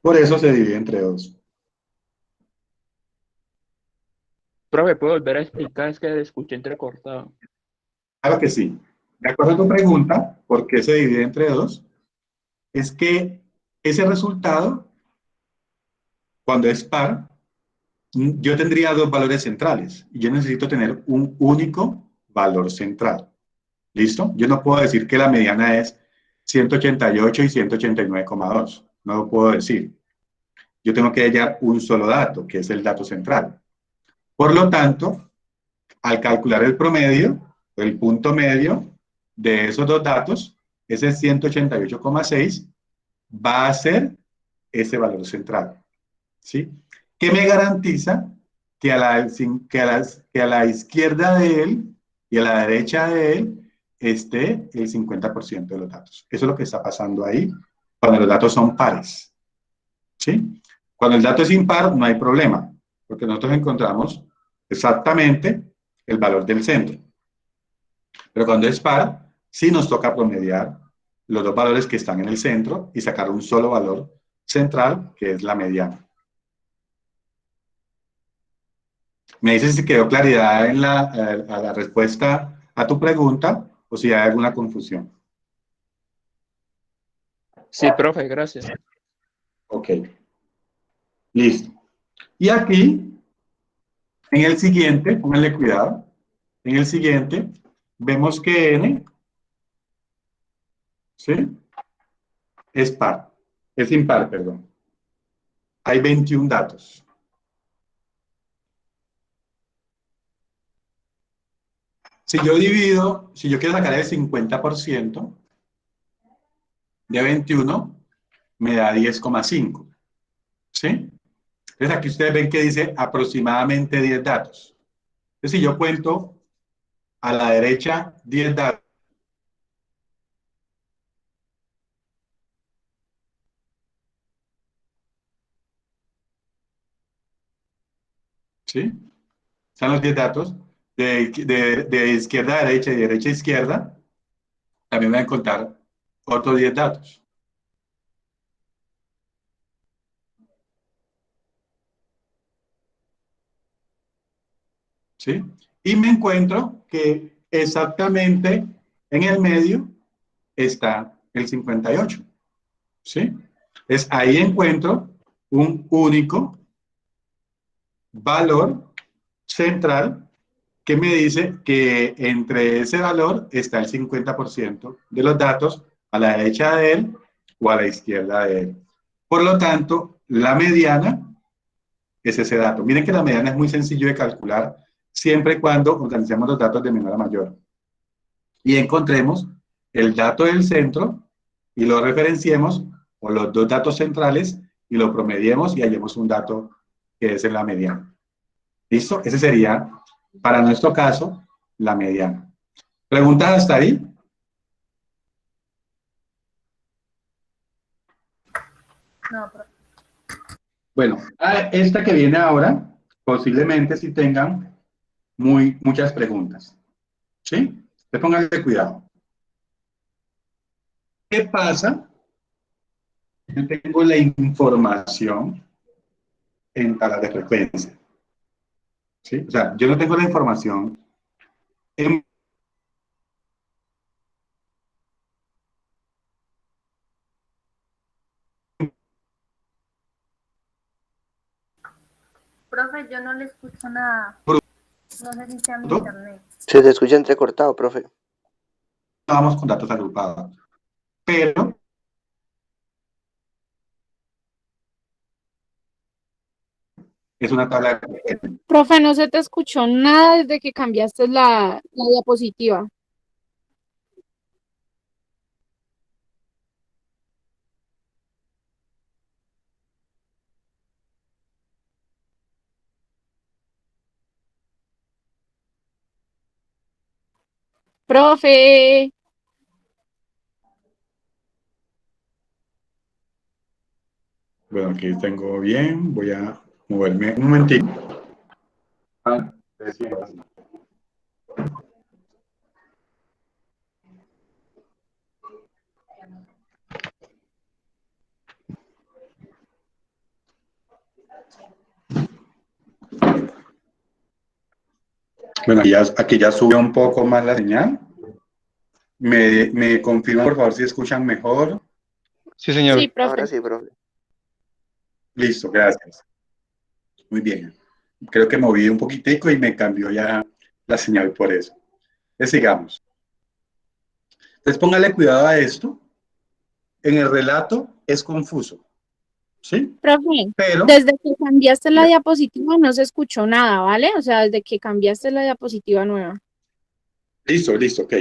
Por eso se divide entre dos. Profe, ¿puedo volver a explicar? Es que le escuché entrecortado. Claro que sí. De acuerdo a tu pregunta, ¿por qué se divide entre dos? Es que ese resultado, cuando es par, yo tendría dos valores centrales y yo necesito tener un único valor central. ¿Listo? Yo no puedo decir que la mediana es 188 y 189,2. No lo puedo decir. Yo tengo que hallar un solo dato, que es el dato central. Por lo tanto, al calcular el promedio, el punto medio de esos dos datos, ese 188,6, va a ser ese valor central. ¿Sí? ¿Qué me garantiza que a la izquierda de él y a la derecha de él esté el 50% de los datos? Eso es lo que está pasando ahí cuando los datos son pares. ¿Sí? Cuando el dato es impar, no hay problema, porque nosotros encontramos exactamente el valor del centro. Pero cuando es par, sí nos toca promediar los dos valores que están en el centro y sacar un solo valor central, que es la mediana. Me dices si quedó claridad en a la respuesta a tu pregunta o si hay alguna confusión. Sí, profe, gracias. Ok. Listo. Y aquí, en el siguiente, pónganle cuidado, en el siguiente, vemos que n, ¿sí? Es par, es impar, perdón. Hay 21 datos. Si yo quiero sacar el 50% de 21, me da 10,5. ¿Sí? Entonces aquí ustedes ven que dice aproximadamente 10 datos. Entonces si yo cuento a la derecha 10 datos, ¿sí? Están los 10 datos de izquierda a derecha y de derecha a izquierda. También voy a encontrar otros 10 datos. ¿Sí? Y me encuentro que exactamente en el medio está el 58. ¿Sí? Es ahí encuentro un único valor central que me dice que entre ese valor está el 50% de los datos a la derecha de él o a la izquierda de él. Por lo tanto, la mediana es ese dato. Miren que la mediana es muy sencillo de calcular siempre y cuando organicemos los datos de menor a mayor. Y encontremos el dato del centro y lo referenciemos, o los dos datos centrales, y lo promediemos y hallemos un dato que es en la mediana. ¿Listo? Ese sería, para nuestro caso, la mediana. ¿Preguntas hasta ahí? No, profe. Bueno, esta que viene ahora, posiblemente sí tengan muchas preguntas. ¿Sí? Pónganle cuidado. ¿Qué pasa? Yo tengo la información en tablas de frecuencia. ¿Sí? O sea, yo no tengo la información en... Profe, yo no le escucho nada. No sé si sea mi ¿no? internet. Se te escucha entrecortado, profe. Vamos con datos agrupados. Pero es una tabla de frecuencia. Profe, no se te escuchó nada desde que cambiaste la diapositiva. Profe, Bueno, aquí tengo bien. Voy a moverme un momentito. Bueno, aquí ya sube un poco más la señal. Me confirman, por favor, si escuchan mejor. Sí, señor. sí, profe. Ahora sí, profe. Listo, gracias. Muy bien. Creo que moví un poquitico y me cambió ya la señal por eso. Entonces, sigamos. Entonces, póngale cuidado a esto. En el relato es confuso. ¿Sí? Profe, Pero, desde que cambiaste la diapositiva no se escuchó nada, ¿vale? O sea, desde que cambiaste la diapositiva nueva. listo, ok.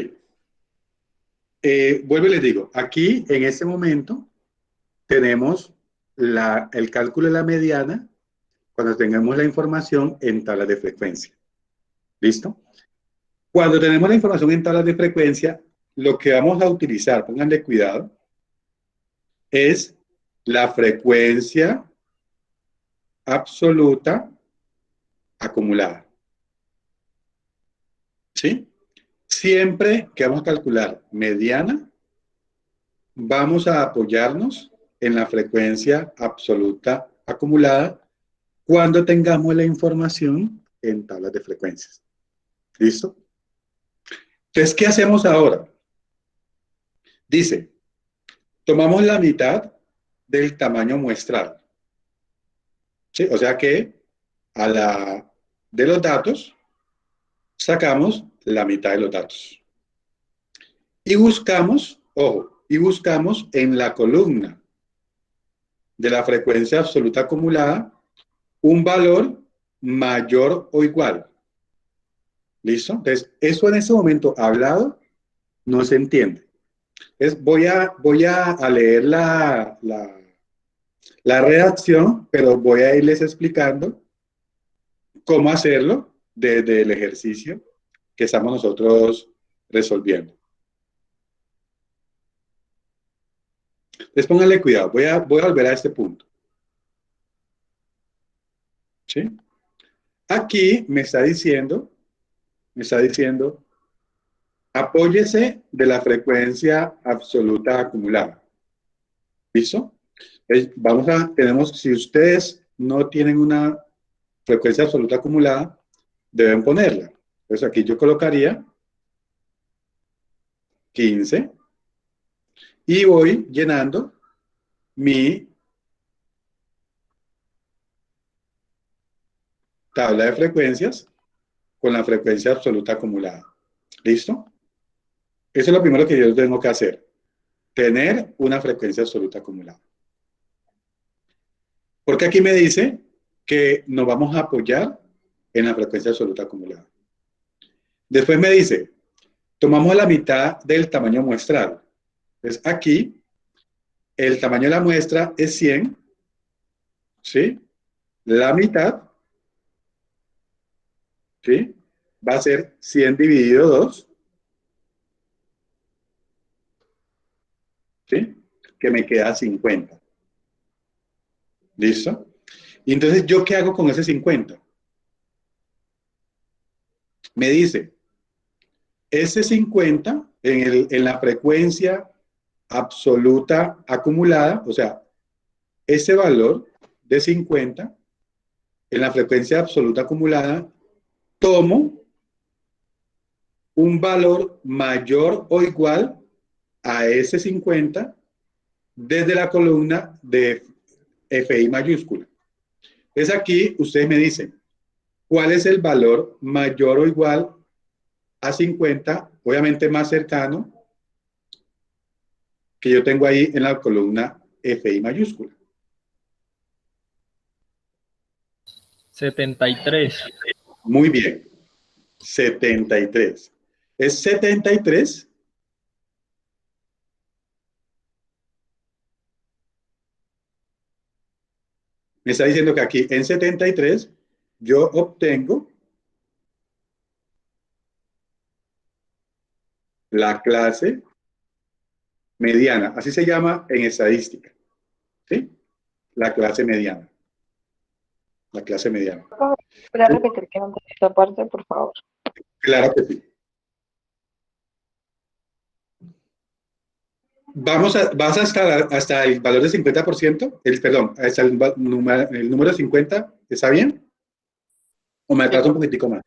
Vuelvo y les digo, aquí en este momento tenemos el cálculo de la mediana cuando tengamos la información en tablas de frecuencia. ¿Listo? Cuando tenemos la información en tablas de frecuencia, lo que vamos a utilizar, pónganle cuidado, es la frecuencia absoluta acumulada. ¿Sí? Siempre que vamos a calcular mediana, vamos a apoyarnos en la frecuencia absoluta acumulada cuando tengamos la información en tablas de frecuencias. ¿Listo? Entonces, ¿qué hacemos ahora? Dice, tomamos la mitad del tamaño muestral. ¿Sí? O sea que de los datos sacamos la mitad de los datos. Y buscamos, ojo, y buscamos en la columna de la frecuencia absoluta acumulada un valor mayor o igual. ¿Listo? Entonces, eso en ese momento hablado no se entiende. Entonces, voy a leer la redacción, pero voy a irles explicando cómo hacerlo desde el ejercicio que estamos nosotros resolviendo. Entonces, pónganle cuidado. Voy a volver a este punto. ¿Sí? Aquí me está diciendo, apóyese de la frecuencia absoluta acumulada. ¿Listo? Si ustedes no tienen una frecuencia absoluta acumulada, deben ponerla. Entonces aquí yo colocaría 15 y voy llenando mi tabla de frecuencias con la frecuencia absoluta acumulada. ¿Listo? Eso es lo primero que yo tengo que hacer. Tener una frecuencia absoluta acumulada. Porque aquí me dice que nos vamos a apoyar en la frecuencia absoluta acumulada. Después me dice, tomamos la mitad del tamaño muestral. Entonces aquí, el tamaño de la muestra es 100, ¿sí? La mitad, ¿sí? Va a ser 100 dividido 2, ¿sí? Que me queda 50. ¿Listo? Y entonces, ¿yo qué hago con ese 50? Me dice, ese 50 en la frecuencia absoluta acumulada, o sea, ese valor de 50 en la frecuencia absoluta acumulada, tomo un valor mayor o igual a ese 50 desde la columna de FI mayúscula. Es aquí, ustedes me dicen, ¿cuál es el valor mayor o igual a 50? Obviamente más cercano que yo tengo ahí en la columna FI mayúscula. 73. Muy bien. 73. Es 73. Me está diciendo que aquí en 73 yo obtengo la clase mediana. Así se llama en estadística. ¿Sí? La clase mediana. La clase mediana. ¿Puedes repetir que no entendí esta parte, por favor? Claro que sí. ¿Vas hasta el valor de 50%? Perdón, hasta el número 50, ¿está bien? ¿O me atraso un poquitico más?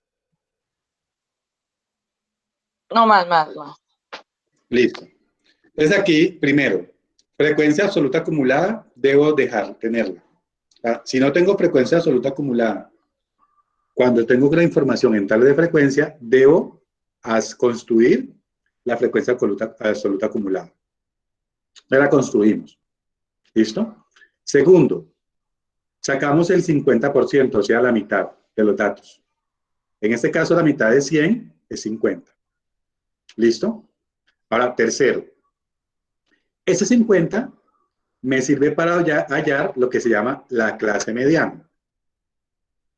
No, más. Listo. Entonces aquí, primero, frecuencia absoluta acumulada, debo tenerla. Si no tengo frecuencia absoluta acumulada, cuando tengo la información en tabla de frecuencia, debo construir la frecuencia absoluta acumulada. Ya la construimos. ¿Listo? Segundo, sacamos el 50%, o sea, la mitad de los datos. En este caso, la mitad de 100 es 50. ¿Listo? Ahora, tercero, ese 50 me sirve para hallar lo que se llama la clase mediana.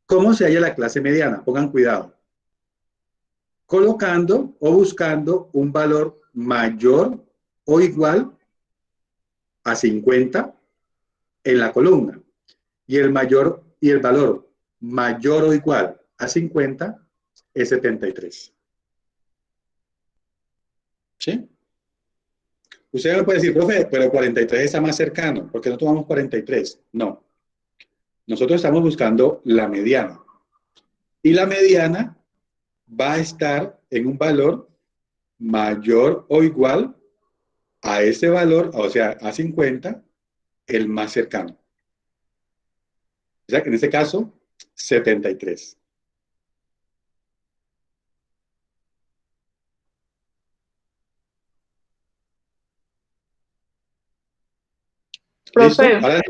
¿Cómo se halla la clase mediana? Pongan cuidado. Colocando o buscando un valor mayor o igual a 50 en la columna. Y el valor mayor o igual a 50 es 73. ¿Sí? Usted me puede decir, profe, pero 43 está más cercano. ¿Por qué no tomamos 43? No. Nosotros estamos buscando la mediana. Y la mediana va a estar en un valor mayor o igual a ese valor, o sea, a 50, el más cercano. O sea, en este caso, 73. ¿Listo? Profe, Ahora,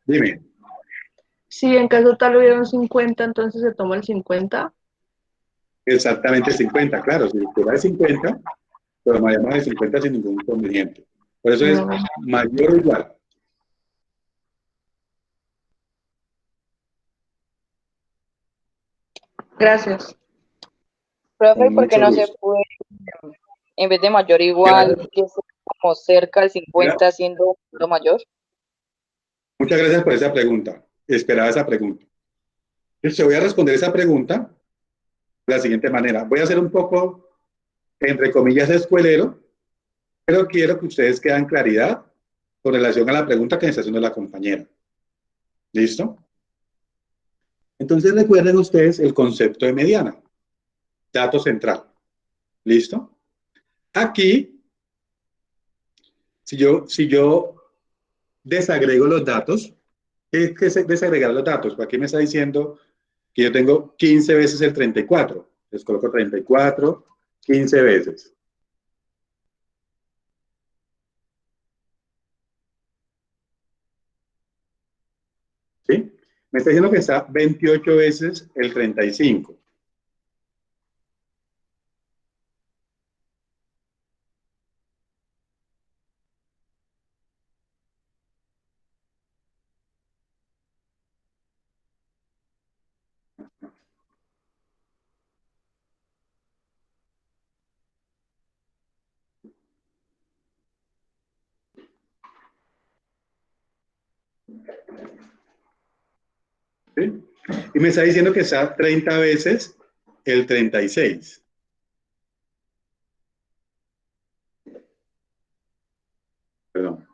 dime. si en caso tal hubiera un 50, entonces se toma el 50. Exactamente 50, claro, si fuera de 50, lo tomaríamos de 50 sin ningún inconveniente. Por eso es mayor o igual. Gracias. Profe, Con ¿por qué mucho no se gusto. puede, en vez de mayor igual, Gracias. que sea como cerca del Mira, 50 siendo lo mayor? muchas gracias por esa pregunta. Esperaba esa pregunta. Entonces, voy a responder esa pregunta de la siguiente manera. Voy a ser un poco, entre comillas, escuelero, pero quiero que ustedes queden claridad con relación a la pregunta que me está haciendo la compañera. ¿Listo? Entonces recuerden ustedes el concepto de mediana, dato central. ¿Listo? Aquí, si yo desagrego los datos, ¿qué es desagregar los datos? Pues aquí me está diciendo que yo tengo 15 veces el 34. Les coloco 34, 15 veces. ¿Sí? Me está diciendo que está 28 veces el 35. ¿Sí? Y me está diciendo que está 30 veces el 36. Perdón.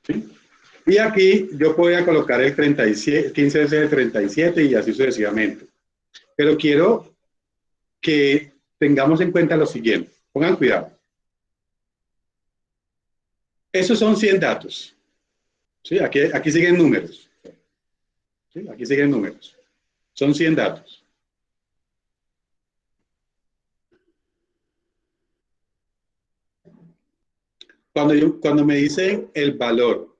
¿Sí? Y aquí yo voy a colocar el 37, 15 veces el 37 y así sucesivamente. Pero quiero que tengamos en cuenta lo siguiente. Pongan cuidado. Esos son 100 datos. ¿Sí? Aquí siguen números. ¿Sí? Aquí siguen números. Son 100 datos. Cuando me dicen el valor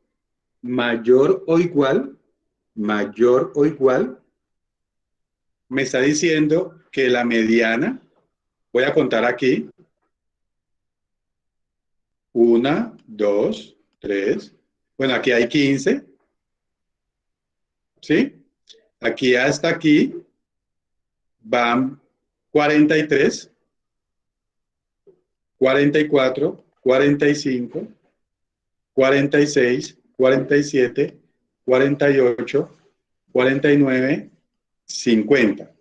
mayor o igual, me está diciendo que la mediana, voy a contar aquí, 1, 2, 3, bueno, aquí hay 15, ¿sí? Aquí hasta aquí van 43, 44, 45, 46, 47, 48, 49, 50.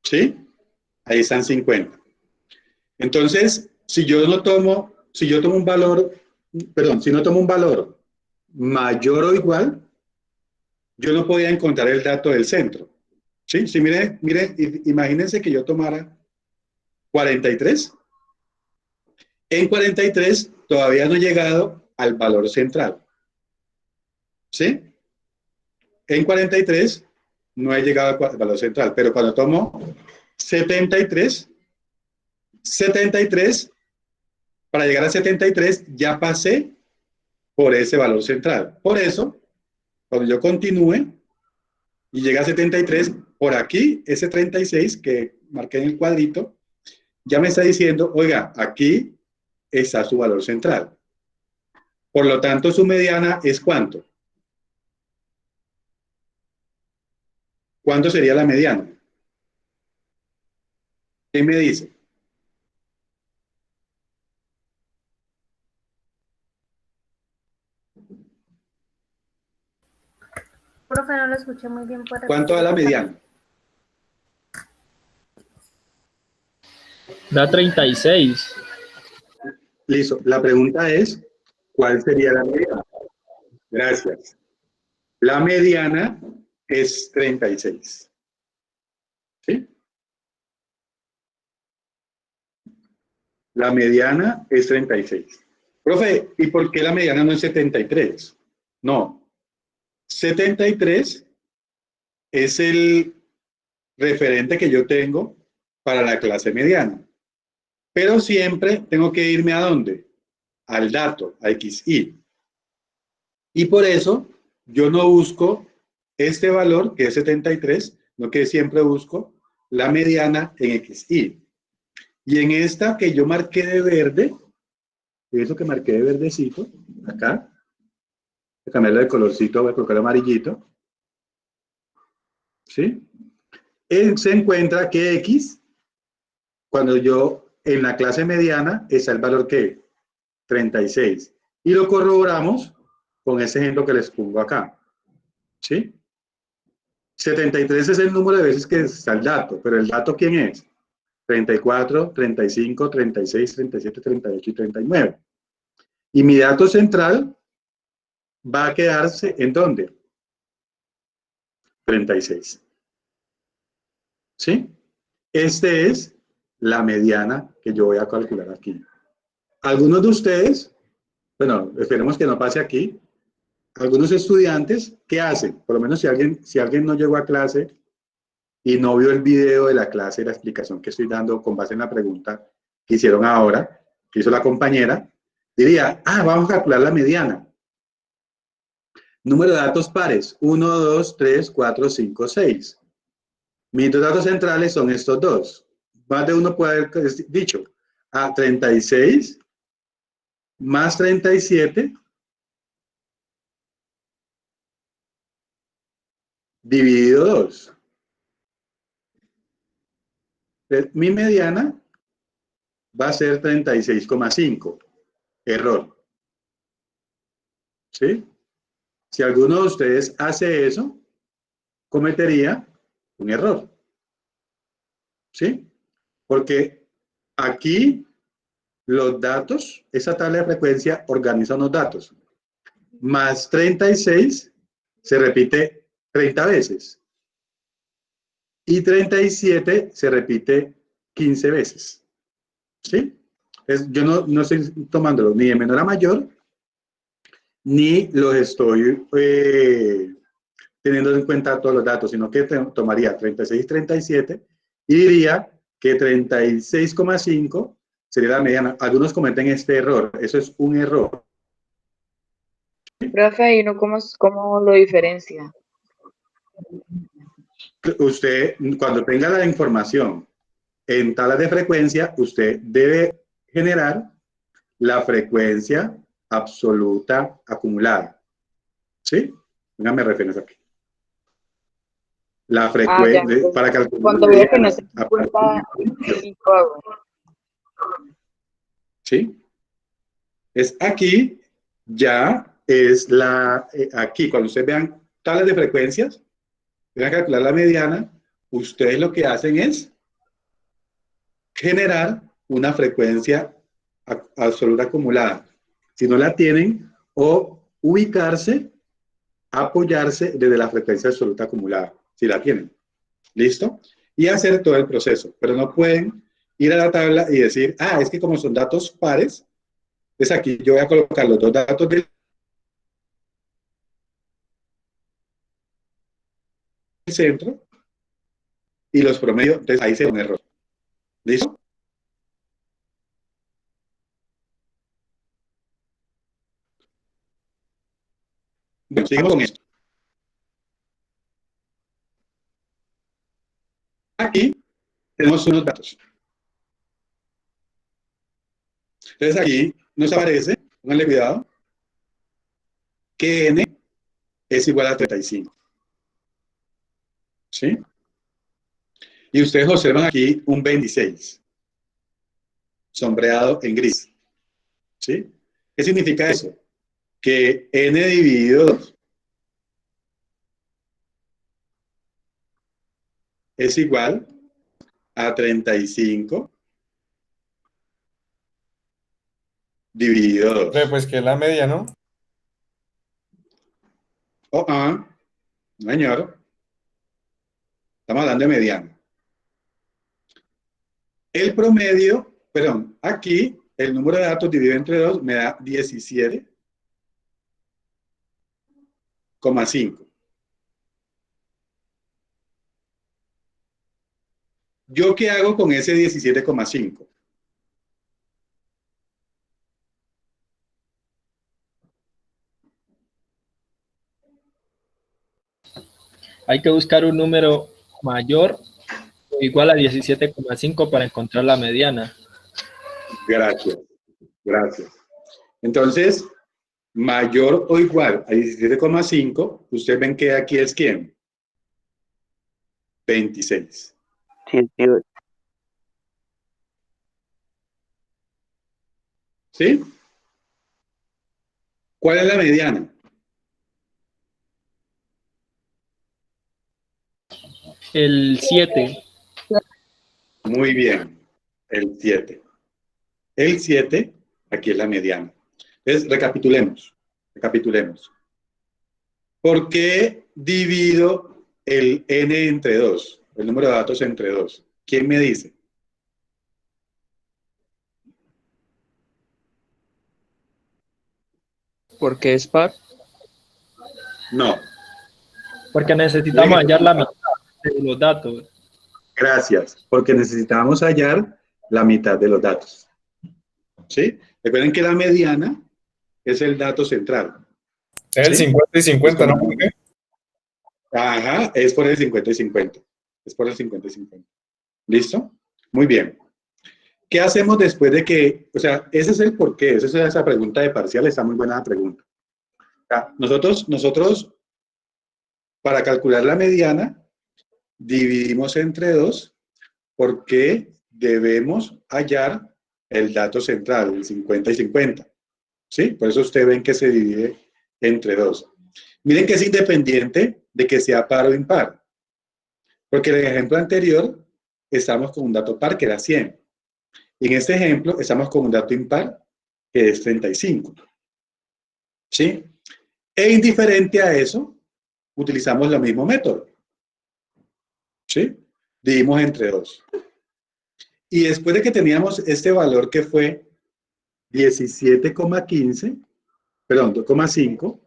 ¿Sí? Ahí están 50. Entonces, si yo tomo un valor, perdón, si no tomo un valor mayor o igual, yo no podía encontrar el dato del centro. ¿Sí? Sí, mire, imagínense que yo tomara 43. En 43 todavía no he llegado al valor central. ¿Sí? En 43 no he llegado al valor central, pero cuando tomo 73, para llegar a 73 ya pasé por ese valor central. Por eso, cuando yo continúe y llegue a 73, por aquí, ese 36 que marqué en el cuadrito, ya me está diciendo, oiga, aquí está su valor central. Por lo tanto, su mediana es ¿cuánto? ¿Cuánto sería la mediana? ¿Qué me dice? Profe, no lo escuché muy bien. ¿Puede ¿Cuánto da repetir? la mediana? Da 36. Listo. La pregunta es, ¿Cuál sería la mediana? Gracias. La mediana es 36. ¿Sí? La mediana es 36. Profe, ¿y por qué la mediana no es 73? No. 73 es el referente que yo tengo para la clase mediana. Pero siempre tengo que irme ¿a dónde? Al dato, a XY. Y por eso yo no busco este valor, que es 73, no que siempre busco la mediana en XY. Y en esta que yo marqué de verde, eso que marqué de verdecito, acá, voy a cambiarlo de colorcito, voy a colocar amarillito, ¿sí? Se encuentra que X, cuando yo en la clase mediana, está el valor que 36. Y lo corroboramos con ese ejemplo que les pongo acá, ¿sí? 73 es el número de veces que está el dato, pero ¿el dato quién es? 34, 35, 36, 37, 38 y 39. Y mi dato central va a quedarse ¿en dónde? 36. ¿Sí? Este es la mediana que yo voy a calcular aquí. Algunos de ustedes, bueno, esperemos que no pase aquí, algunos estudiantes, ¿qué hacen? Por lo menos si alguien no llegó a clase y no vio el video de la clase, la explicación que estoy dando con base en la pregunta que hicieron ahora, que hizo la compañera, diría, vamos a calcular la mediana. Número de datos pares, 1, 2, 3, 4, 5, 6. Mis dos datos centrales son estos dos. Más de uno puede haber dicho, 36 más 37 dividido 2. Mi mediana va a ser 36,5. Error. ¿Sí? Si alguno de ustedes hace eso, cometería un error. ¿Sí? Porque aquí los datos, esa tabla de frecuencia organiza unos datos. Más 36 se repite 30 veces. Y 37 se repite 15 veces. ¿Sí? Yo no estoy tomándolo ni de menor a mayor, ni los estoy teniendo en cuenta todos los datos, sino que tomaría 36, 37 y diría que 36,5 sería la mediana. Algunos cometen este error. Eso es un error. Profe, ¿y uno cómo lo diferencia? Usted, cuando tenga la información en tablas de frecuencia, usted debe generar la frecuencia absoluta acumulada. ¿Sí? Póngame referencias aquí. La frecuencia, para calcular. Cuando vea que no se cuenta, pico hago. ¿Sí? Es aquí, ya es aquí, cuando ustedes vean tablas de frecuencias, van a calcular la mediana, ustedes lo que hacen es generar una frecuencia absoluta acumulada. Si no la tienen, o ubicarse, apoyarse desde la frecuencia absoluta acumulada, si la tienen. ¿Listo? Y hacer todo el proceso. Pero no pueden ir a la tabla y decir, es que como son datos pares, pues aquí yo voy a colocar los dos datos del centro y los promedios, entonces ahí se da un error. ¿Listo? Bueno, seguimos con esto. Aquí tenemos unos datos. Entonces aquí nos aparece, pónganle cuidado, que n es igual a 35. ¿Sí? Y ustedes observan aquí un 26, sombreado en gris. ¿Sí? ¿Qué significa eso? Que n dividido 2 es igual a 35 dividido 2. Pues que es la media, ¿no? No, señor. Estamos hablando de mediano. El promedio, perdón, aquí el número de datos dividido entre 2 me da 17,5. ¿Yo qué hago con ese 17,5? Hay que buscar un número mayor o igual a 17,5 para encontrar la mediana. Gracias, gracias. Entonces, mayor o igual a 17,5, ustedes ven que aquí es ¿quién? 26. 18. ¿Sí? ¿Cuál es la mediana? El 7. Muy bien, el 7. El 7, aquí es la mediana. Entonces, recapitulemos. ¿Por qué divido el n entre 2? El número de datos entre 2. ¿Quién me dice? ¿Porque es par? No. Porque necesitamos hallar la mitad de los datos. Gracias, porque necesitamos hallar la mitad de los datos. ¿Sí? Recuerden que la mediana es el dato central. Es el ¿Sí? 50 y 50, ¿no? Ajá, es por el 50 y 50. Es por el 50 y 50. ¿Listo? Muy bien. ¿Qué hacemos después de que, o sea, ese es el porqué, esa pregunta de parcial, está muy buena la pregunta. Nosotros, para calcular la mediana, dividimos entre 2 porque debemos hallar el dato central, el 50 y 50. ¿Sí? Por eso ustedes ven que se divide entre 2. Miren que es independiente de que sea par o impar. Porque en el ejemplo anterior estamos con un dato par que era 100. Y en este ejemplo estamos con un dato impar que es 35. ¿Sí? E indiferente a eso, utilizamos el mismo método. ¿Sí? Dividimos entre 2. Y después de que teníamos este valor que fue 17,15, perdón, 2,5,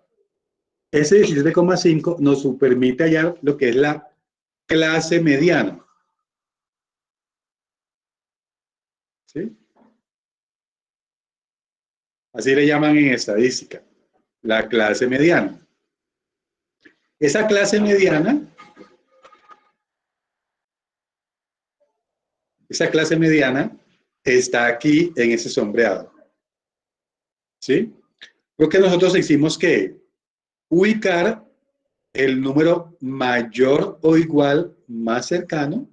ese 17,5 nos permite hallar lo que es la clase mediana. ¿Sí? Así le llaman en estadística, la clase mediana. Esa clase mediana está aquí en ese sombreado. ¿Sí? Lo que nosotros hicimos que ubicar el número mayor o igual más cercano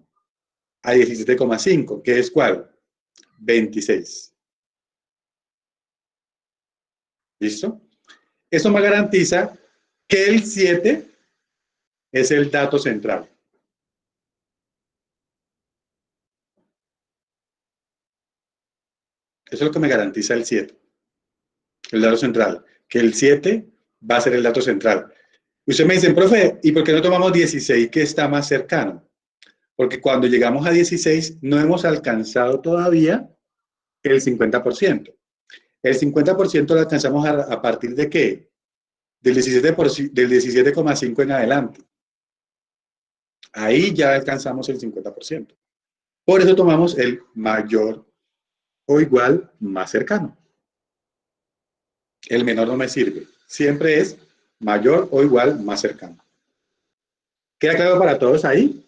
a 17,5, que es ¿cuál? 26. ¿Listo? Eso me garantiza que el 7 es el dato central. Eso es lo que me garantiza el 7. El dato central. Que el 7 va a ser el dato central. Usted me dice, profe, ¿y por qué no tomamos 16 que está más cercano? Porque cuando llegamos a 16 no hemos alcanzado todavía el 50%. El 50% lo alcanzamos a partir de ¿qué? Del 17,5 en adelante. Ahí ya alcanzamos el 50%. Por eso tomamos el mayor o igual más cercano. El menor no me sirve. Siempre es mayor o igual más cercano. ¿Queda claro para todos ahí?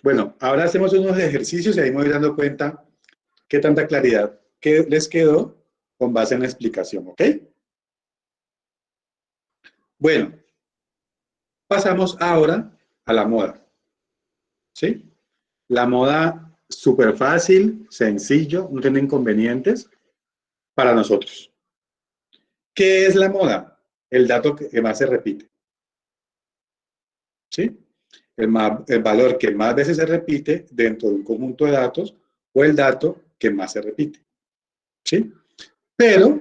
Bueno, ahora hacemos unos ejercicios y ahí me voy dando cuenta qué tanta claridad que les quedó con base en la explicación, ¿ok? Bueno, pasamos ahora a la moda, ¿sí? La moda súper fácil, sencillo, no tiene inconvenientes para nosotros. ¿Qué es la moda? el dato que más se repite. ¿Sí? El valor que más veces se repite dentro de un conjunto de datos o el dato que más se repite. ¿Sí? Pero,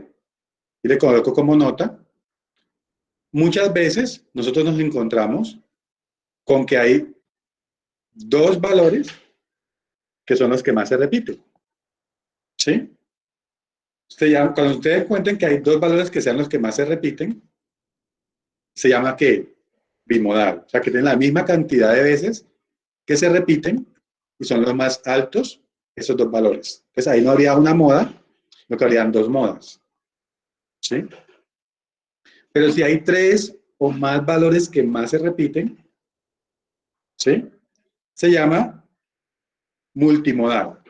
y le coloco como nota, muchas veces nosotros nos encontramos con que hay dos valores que son los que más se repiten. ¿Sí? Cuando ustedes cuenten que hay dos valores que sean los que más se repiten, se llama ¿qué? Bimodal. O sea, que tienen la misma cantidad de veces que se repiten y son los más altos esos dos valores. Entonces ahí no habría una moda, lo que habrían dos modas. ¿Sí? Pero si hay tres o más valores que más se repiten, ¿sí? Se llama multimodal.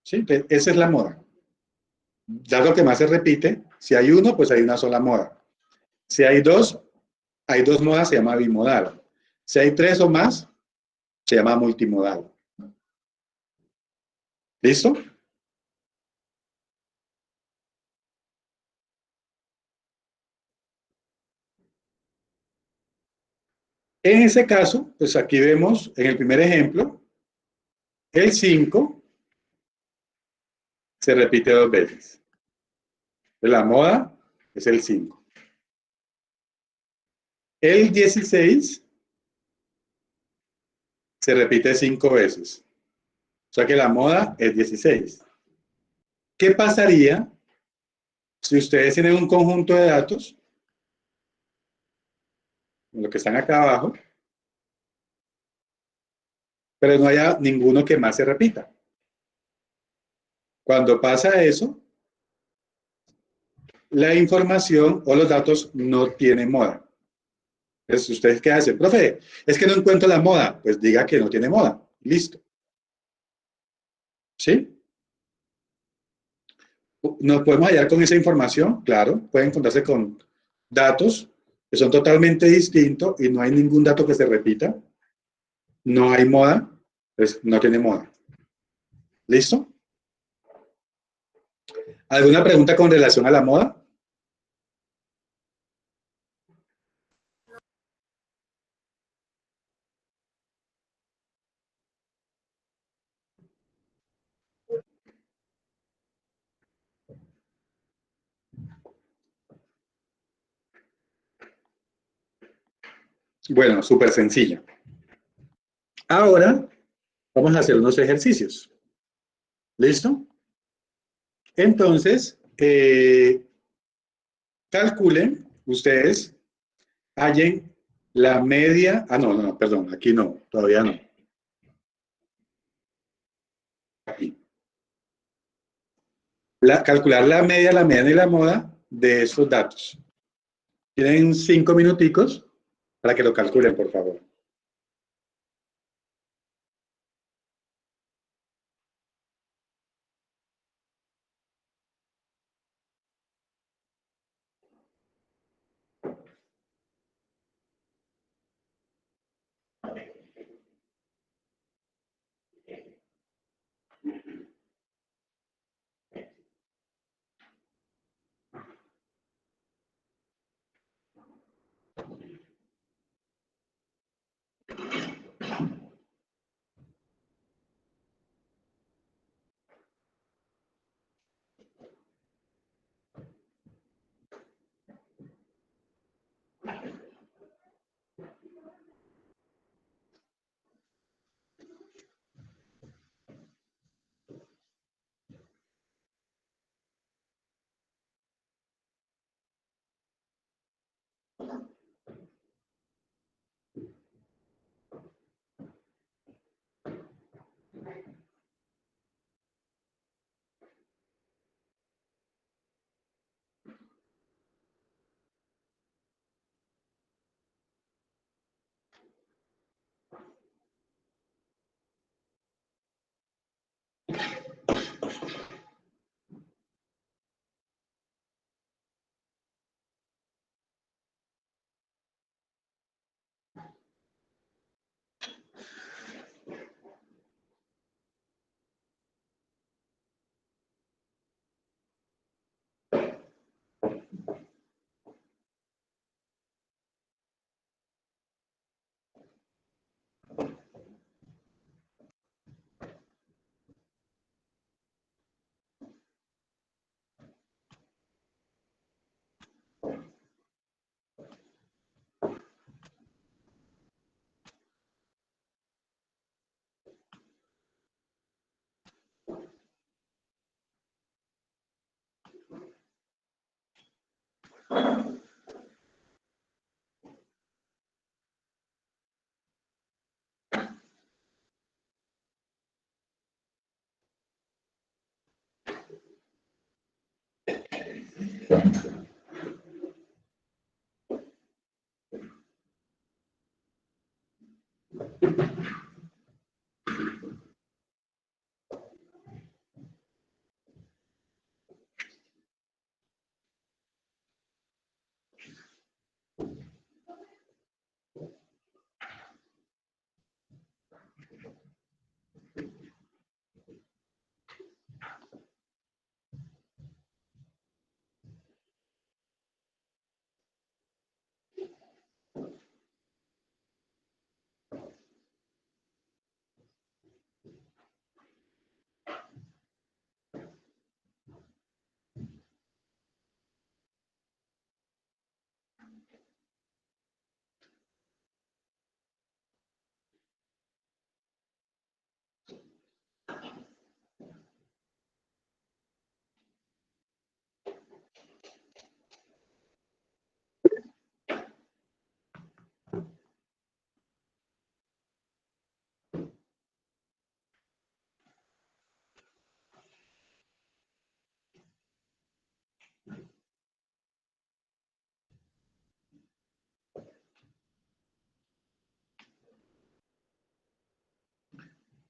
¿Sí? Entonces, esa es la moda. Ya lo que más se repite, si hay uno, pues hay una sola moda. Si hay dos modas, se llama bimodal. Si hay tres o más, se llama multimodal. ¿Listo? En ese caso, pues aquí vemos en el primer ejemplo, el 5 se repite dos veces. La moda es el 5. El 16 se repite 5 veces. O sea que la moda es 16. ¿Qué pasaría si ustedes tienen un conjunto de datos, lo que están acá abajo, pero no haya ninguno que más se repita? Cuando pasa eso, la información o los datos no tienen moda. Entonces, ¿ustedes qué hacen? Profe, es que no encuentro la moda. Pues diga que no tiene moda. Listo. ¿Sí? ¿Nos podemos hallar con esa información? Claro, pueden encontrarse con datos que son totalmente distintos y no hay ningún dato que se repita. No hay moda, pues no tiene moda. ¿Listo? ¿Alguna pregunta con relación a la moda? Bueno, súper sencillo. Ahora vamos a hacer unos ejercicios. ¿Listo? Entonces, calculen ustedes, hallen la media. Ah, no, perdón, aquí no, todavía no. Aquí. Calcular la media, la mediana y la moda de estos datos. Tienen 5 minuticos para que lo calculen, por favor.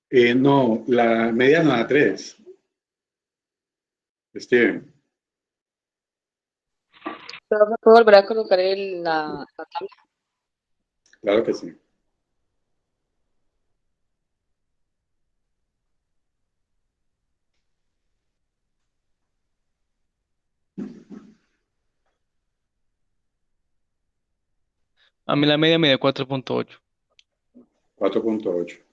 No, la media no da 3. Steven, Pero me puedo volver a colocar la tabla. claro que sí. A mí la media me dio 4.8. 4.8.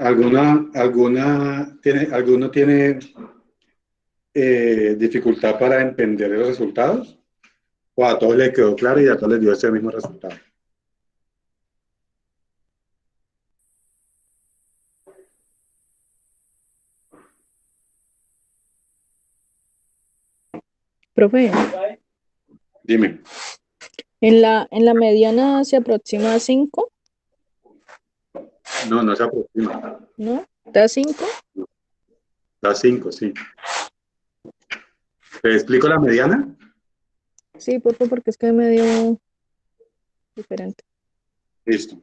¿Alguno tiene dificultad para entender los resultados? ¿O a todos les quedó claro y a todos les dio ese mismo resultado? Profe, Dime. en la mediana se aproxima a 5. No, no se aproxima. ¿No? ¿Da 5? Da 5, sí. ¿Te explico la mediana? Sí, por favor, porque es que me dio diferente. Listo.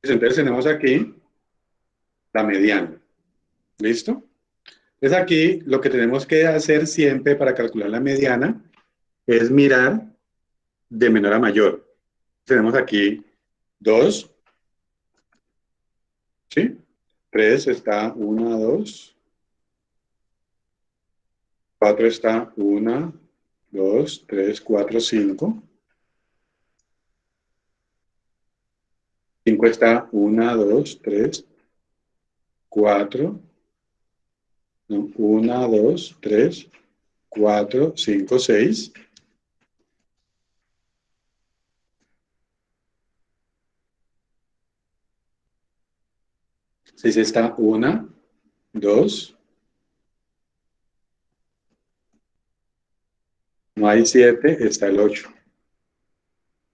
Entonces tenemos aquí la mediana. ¿Listo? Entonces aquí lo que tenemos que hacer siempre para calcular la mediana es mirar de menor a mayor. Tenemos aquí 2, ¿sí? 3 está 1, 2. 4 está 1, 2, 3, 4, 5. 5 está 1, 2, 3, 4. 1, 2, 3, 4, 5, 6. 6 está 1, 2. No hay 7, está el 8.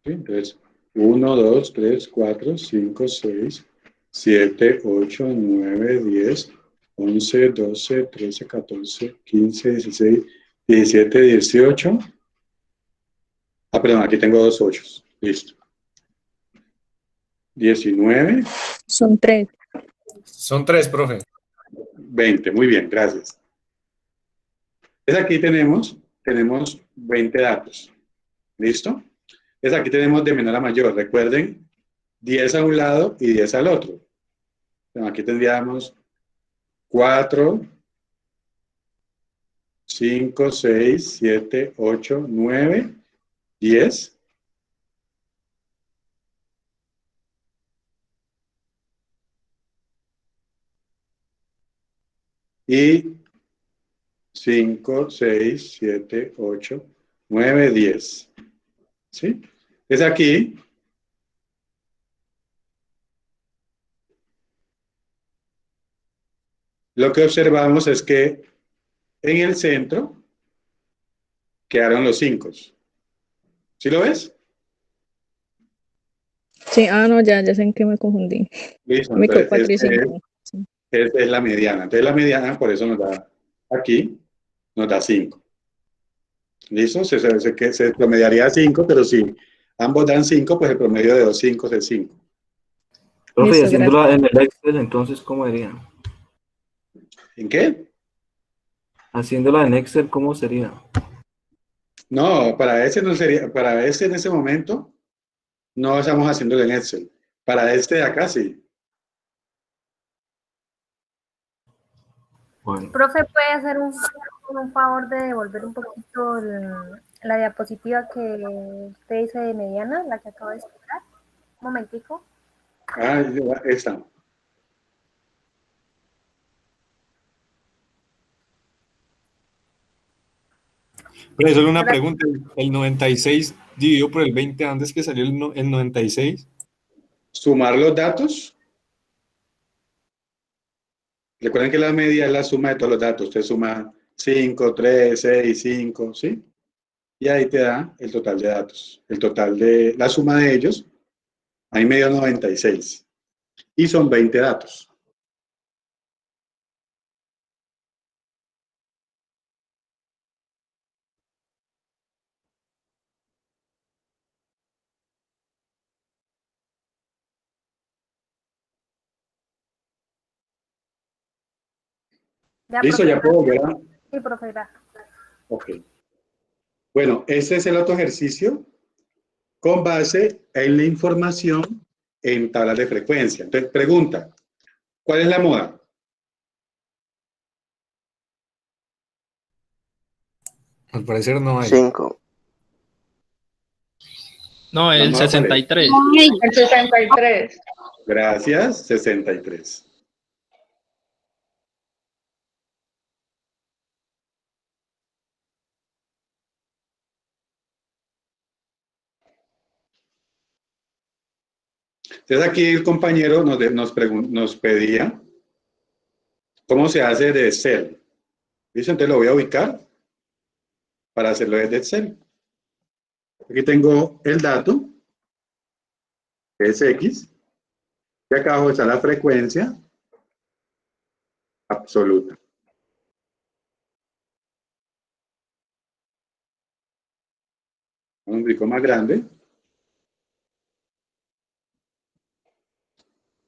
¿Sí? Entonces, 1, 2, 3, 4, 5, 6, 7, 8, 9, 10, 11, 12, 13, 14, 15, 16, 17, 18. Ah, perdón, aquí tengo 2 8. Listo. 19. Son 3. Son 3, profe. 20. Muy bien, gracias. Entonces aquí tenemos 20 datos. ¿Listo? Entonces aquí tenemos de menor a mayor. Recuerden, 10 a un lado y 10 al otro. Bueno, aquí tendríamos 4, 5, 6, 7, 8, 9, 10. Y 5, 6, 7, 8, 9, 10. ¿Sí? Es aquí. Lo que observamos es que en el centro quedaron los 5. ¿Sí lo ves? Sí, no, ya sé en qué me confundí. Listo, Me quedó entonces 4 y 5. esta es la mediana. Entonces la mediana, por eso nos da aquí, nos da 5. ¿Listo? Se promediaría a 5, pero si ambos dan 5, pues el promedio de 2 5 es 5. Profe, y Listo, haciéndola gracias. en el Excel, entonces, ¿cómo sería? ¿En qué? Haciéndola en Excel, ¿cómo sería? No, para ese no sería, para ese en ese momento no estamos haciéndolo en Excel. Para este de acá sí. Bueno, Profe, ¿puede hacer un favor de devolver un poquito la diapositiva que usted dice de mediana, la que acabo de explicar? Un momentico. Ah, esta. Profe, solo una Gracias. pregunta. ¿El 96 dividido por el 20, ¿dónde es que salió el 96? Sumar los datos. Recuerden que la media es la suma de todos los datos. Usted suma 5, 3, 6, 5, ¿sí? Y ahí te da el total de datos. El total de la suma de ellos, ahí me dio 96. Y son 20 datos. Ya, ¿Listo? profe, ¿Ya puedo gracias. volver a...? Sí, profe, gracias. Ok. Bueno, este es el otro ejercicio con base en la información en tablas de frecuencia. Entonces, pregunta, ¿cuál es la moda? Al parecer no hay. 5. No, La el moda, ¿cuál es? 63. El 63. Gracias, 63. Entonces aquí el compañero nos pedía cómo se hace de Excel. ¿Listo? Entonces lo voy a ubicar para hacerlo desde Excel. Aquí tengo el dato, que es X, y acá abajo está la frecuencia absoluta. Un gráfico más grande.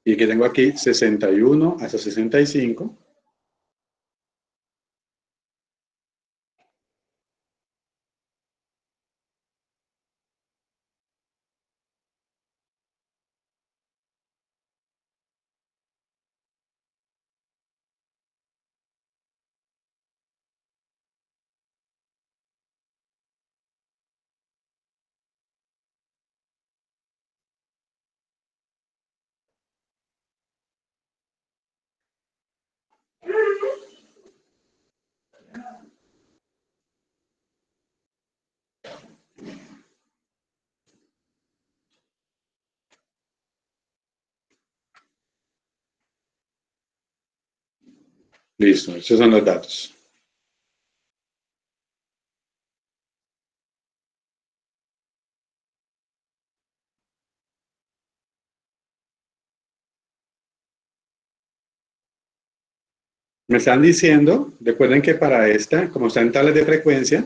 Y que tengo aquí 61 hasta 65. Listo, esos son los datos. Me están diciendo, recuerden que para esta, como está en tablas de frecuencia,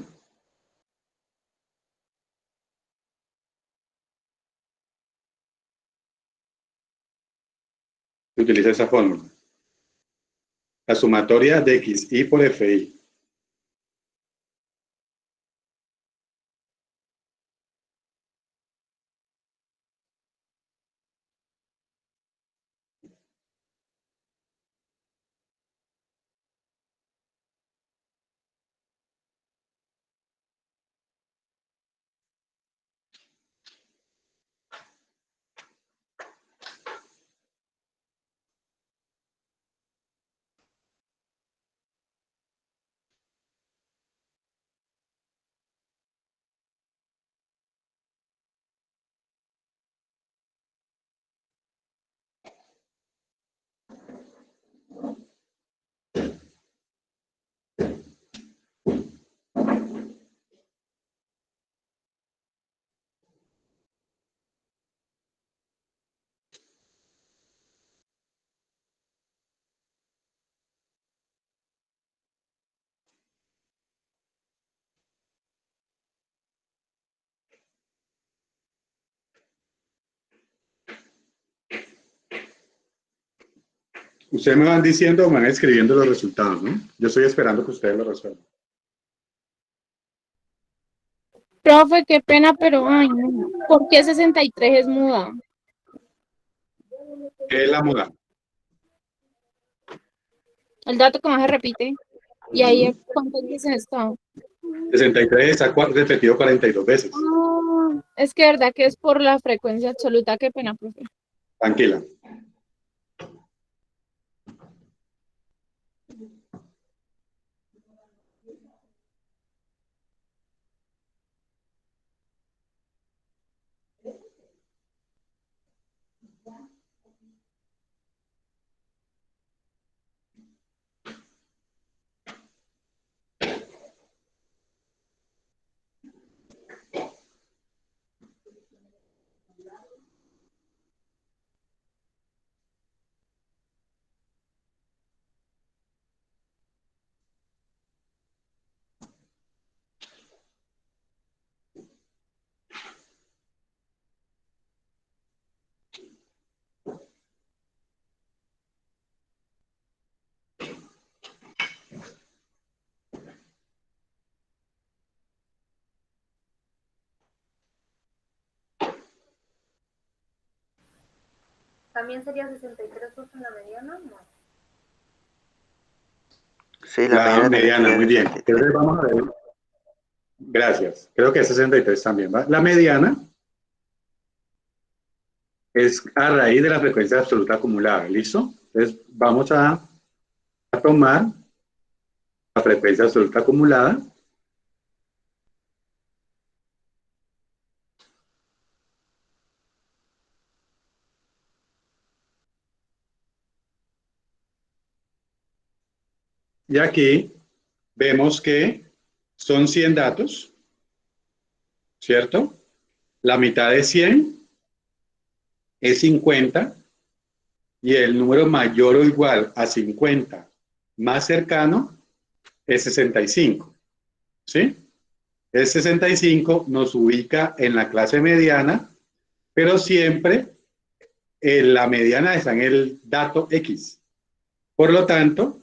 se utiliza esa fórmula. La sumatoria de XI por FI. Ustedes me van diciendo o me van escribiendo los resultados, ¿no? Yo estoy esperando que ustedes lo resuelvan. Profe, qué pena, pero ay, no. ¿Por qué 63 es muda? ¿Qué es la muda? El dato que más se repite. Y ahí, ¿cuántas veces está? 63 está repetido 42 veces. Ah, es que verdad que es por la frecuencia absoluta. Qué pena, profe. Tranquila. ¿También sería 63 justo en la mediana? No. Sí, la La mediana también mediana, sería muy bien. 63. Entonces vamos a ver. Gracias. Creo que es 63 también, ¿va? La mediana es a raíz de la frecuencia absoluta acumulada, ¿listo? Entonces vamos a tomar la frecuencia absoluta acumulada. Y aquí vemos que son 100 datos, ¿cierto? La mitad de 100 es 50 y el número mayor o igual a 50 más cercano es 65, ¿sí? El 65 nos ubica en la clase mediana, pero siempre la mediana está en el dato X. Por lo tanto,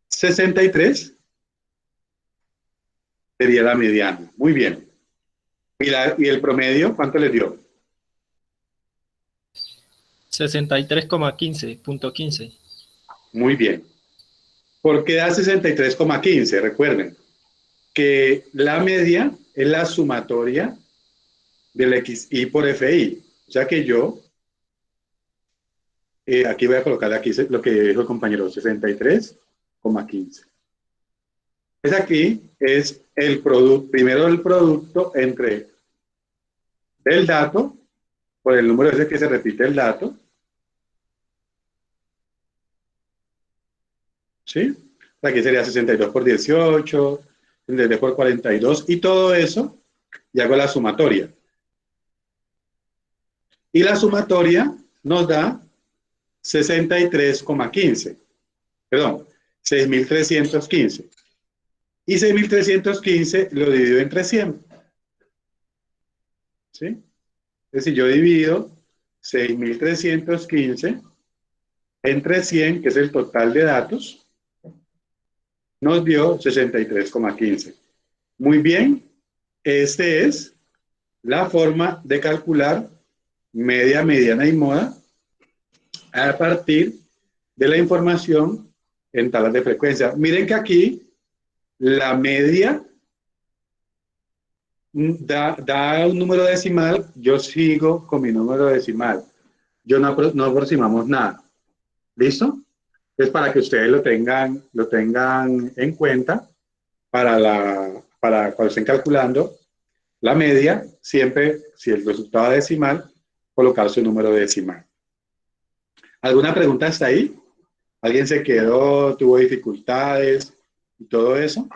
63 sería la mediana. Muy bien. ¿Y el promedio cuánto le dio? 63,15.15. Muy bien. ¿Por qué da 63,15? Recuerden que la media es la sumatoria del XI por FI. O sea que yo, aquí voy a colocar aquí lo que dijo el compañero, 63,15. Es aquí, es el producto, primero el producto entre el dato, por el número ese que se repite el dato, ¿sí? Aquí sería 62 por 18, 63 por 42, y todo eso, y hago la sumatoria. Y la sumatoria nos da 63,15, perdón, 6.315. Y 6.315 lo divido entre 100. ¿Sí? Es decir, yo divido 6.315 entre 100, que es el total de datos, nos dio 63,15. Muy bien, esta es la forma de calcular media, mediana y moda a partir de la información en tablas de frecuencia. Miren que aquí la media da un número decimal, yo sigo con mi número decimal. Yo no aproximamos nada. ¿Listo? Es para que ustedes lo tengan en cuenta para cuando estén calculando la media, siempre, si el resultado es decimal, colocar su número decimal. ¿Alguna pregunta hasta ahí? ¿Alguien se quedó, tuvo dificultades y todo eso?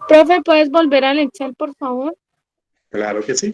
Profe, ¿puedes volver al Excel, por favor? Claro que sí.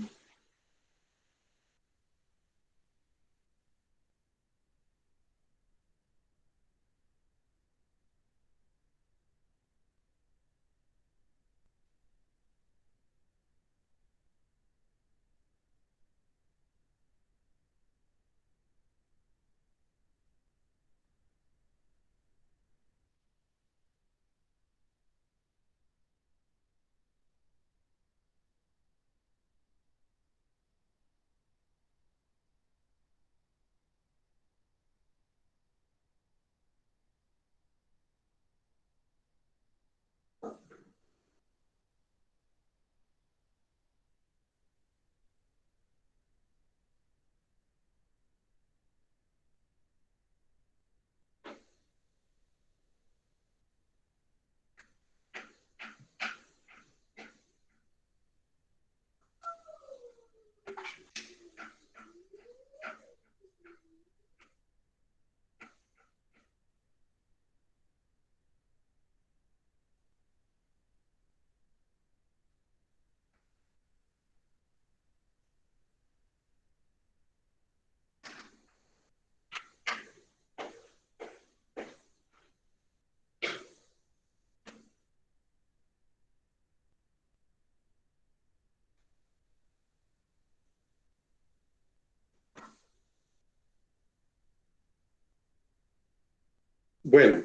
Bueno.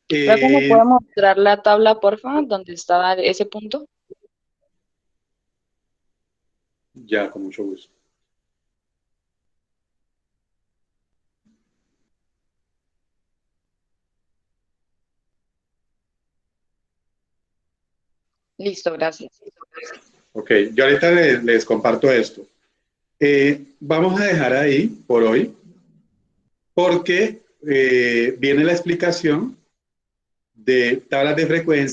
Profe, ¿me puede mostrar la tabla, porfa, donde estaba ese punto? Ya, con mucho gusto. Listo, gracias. Ok, yo ahorita les comparto esto. Vamos a dejar ahí por hoy, porque viene la explicación de tablas de frecuencia.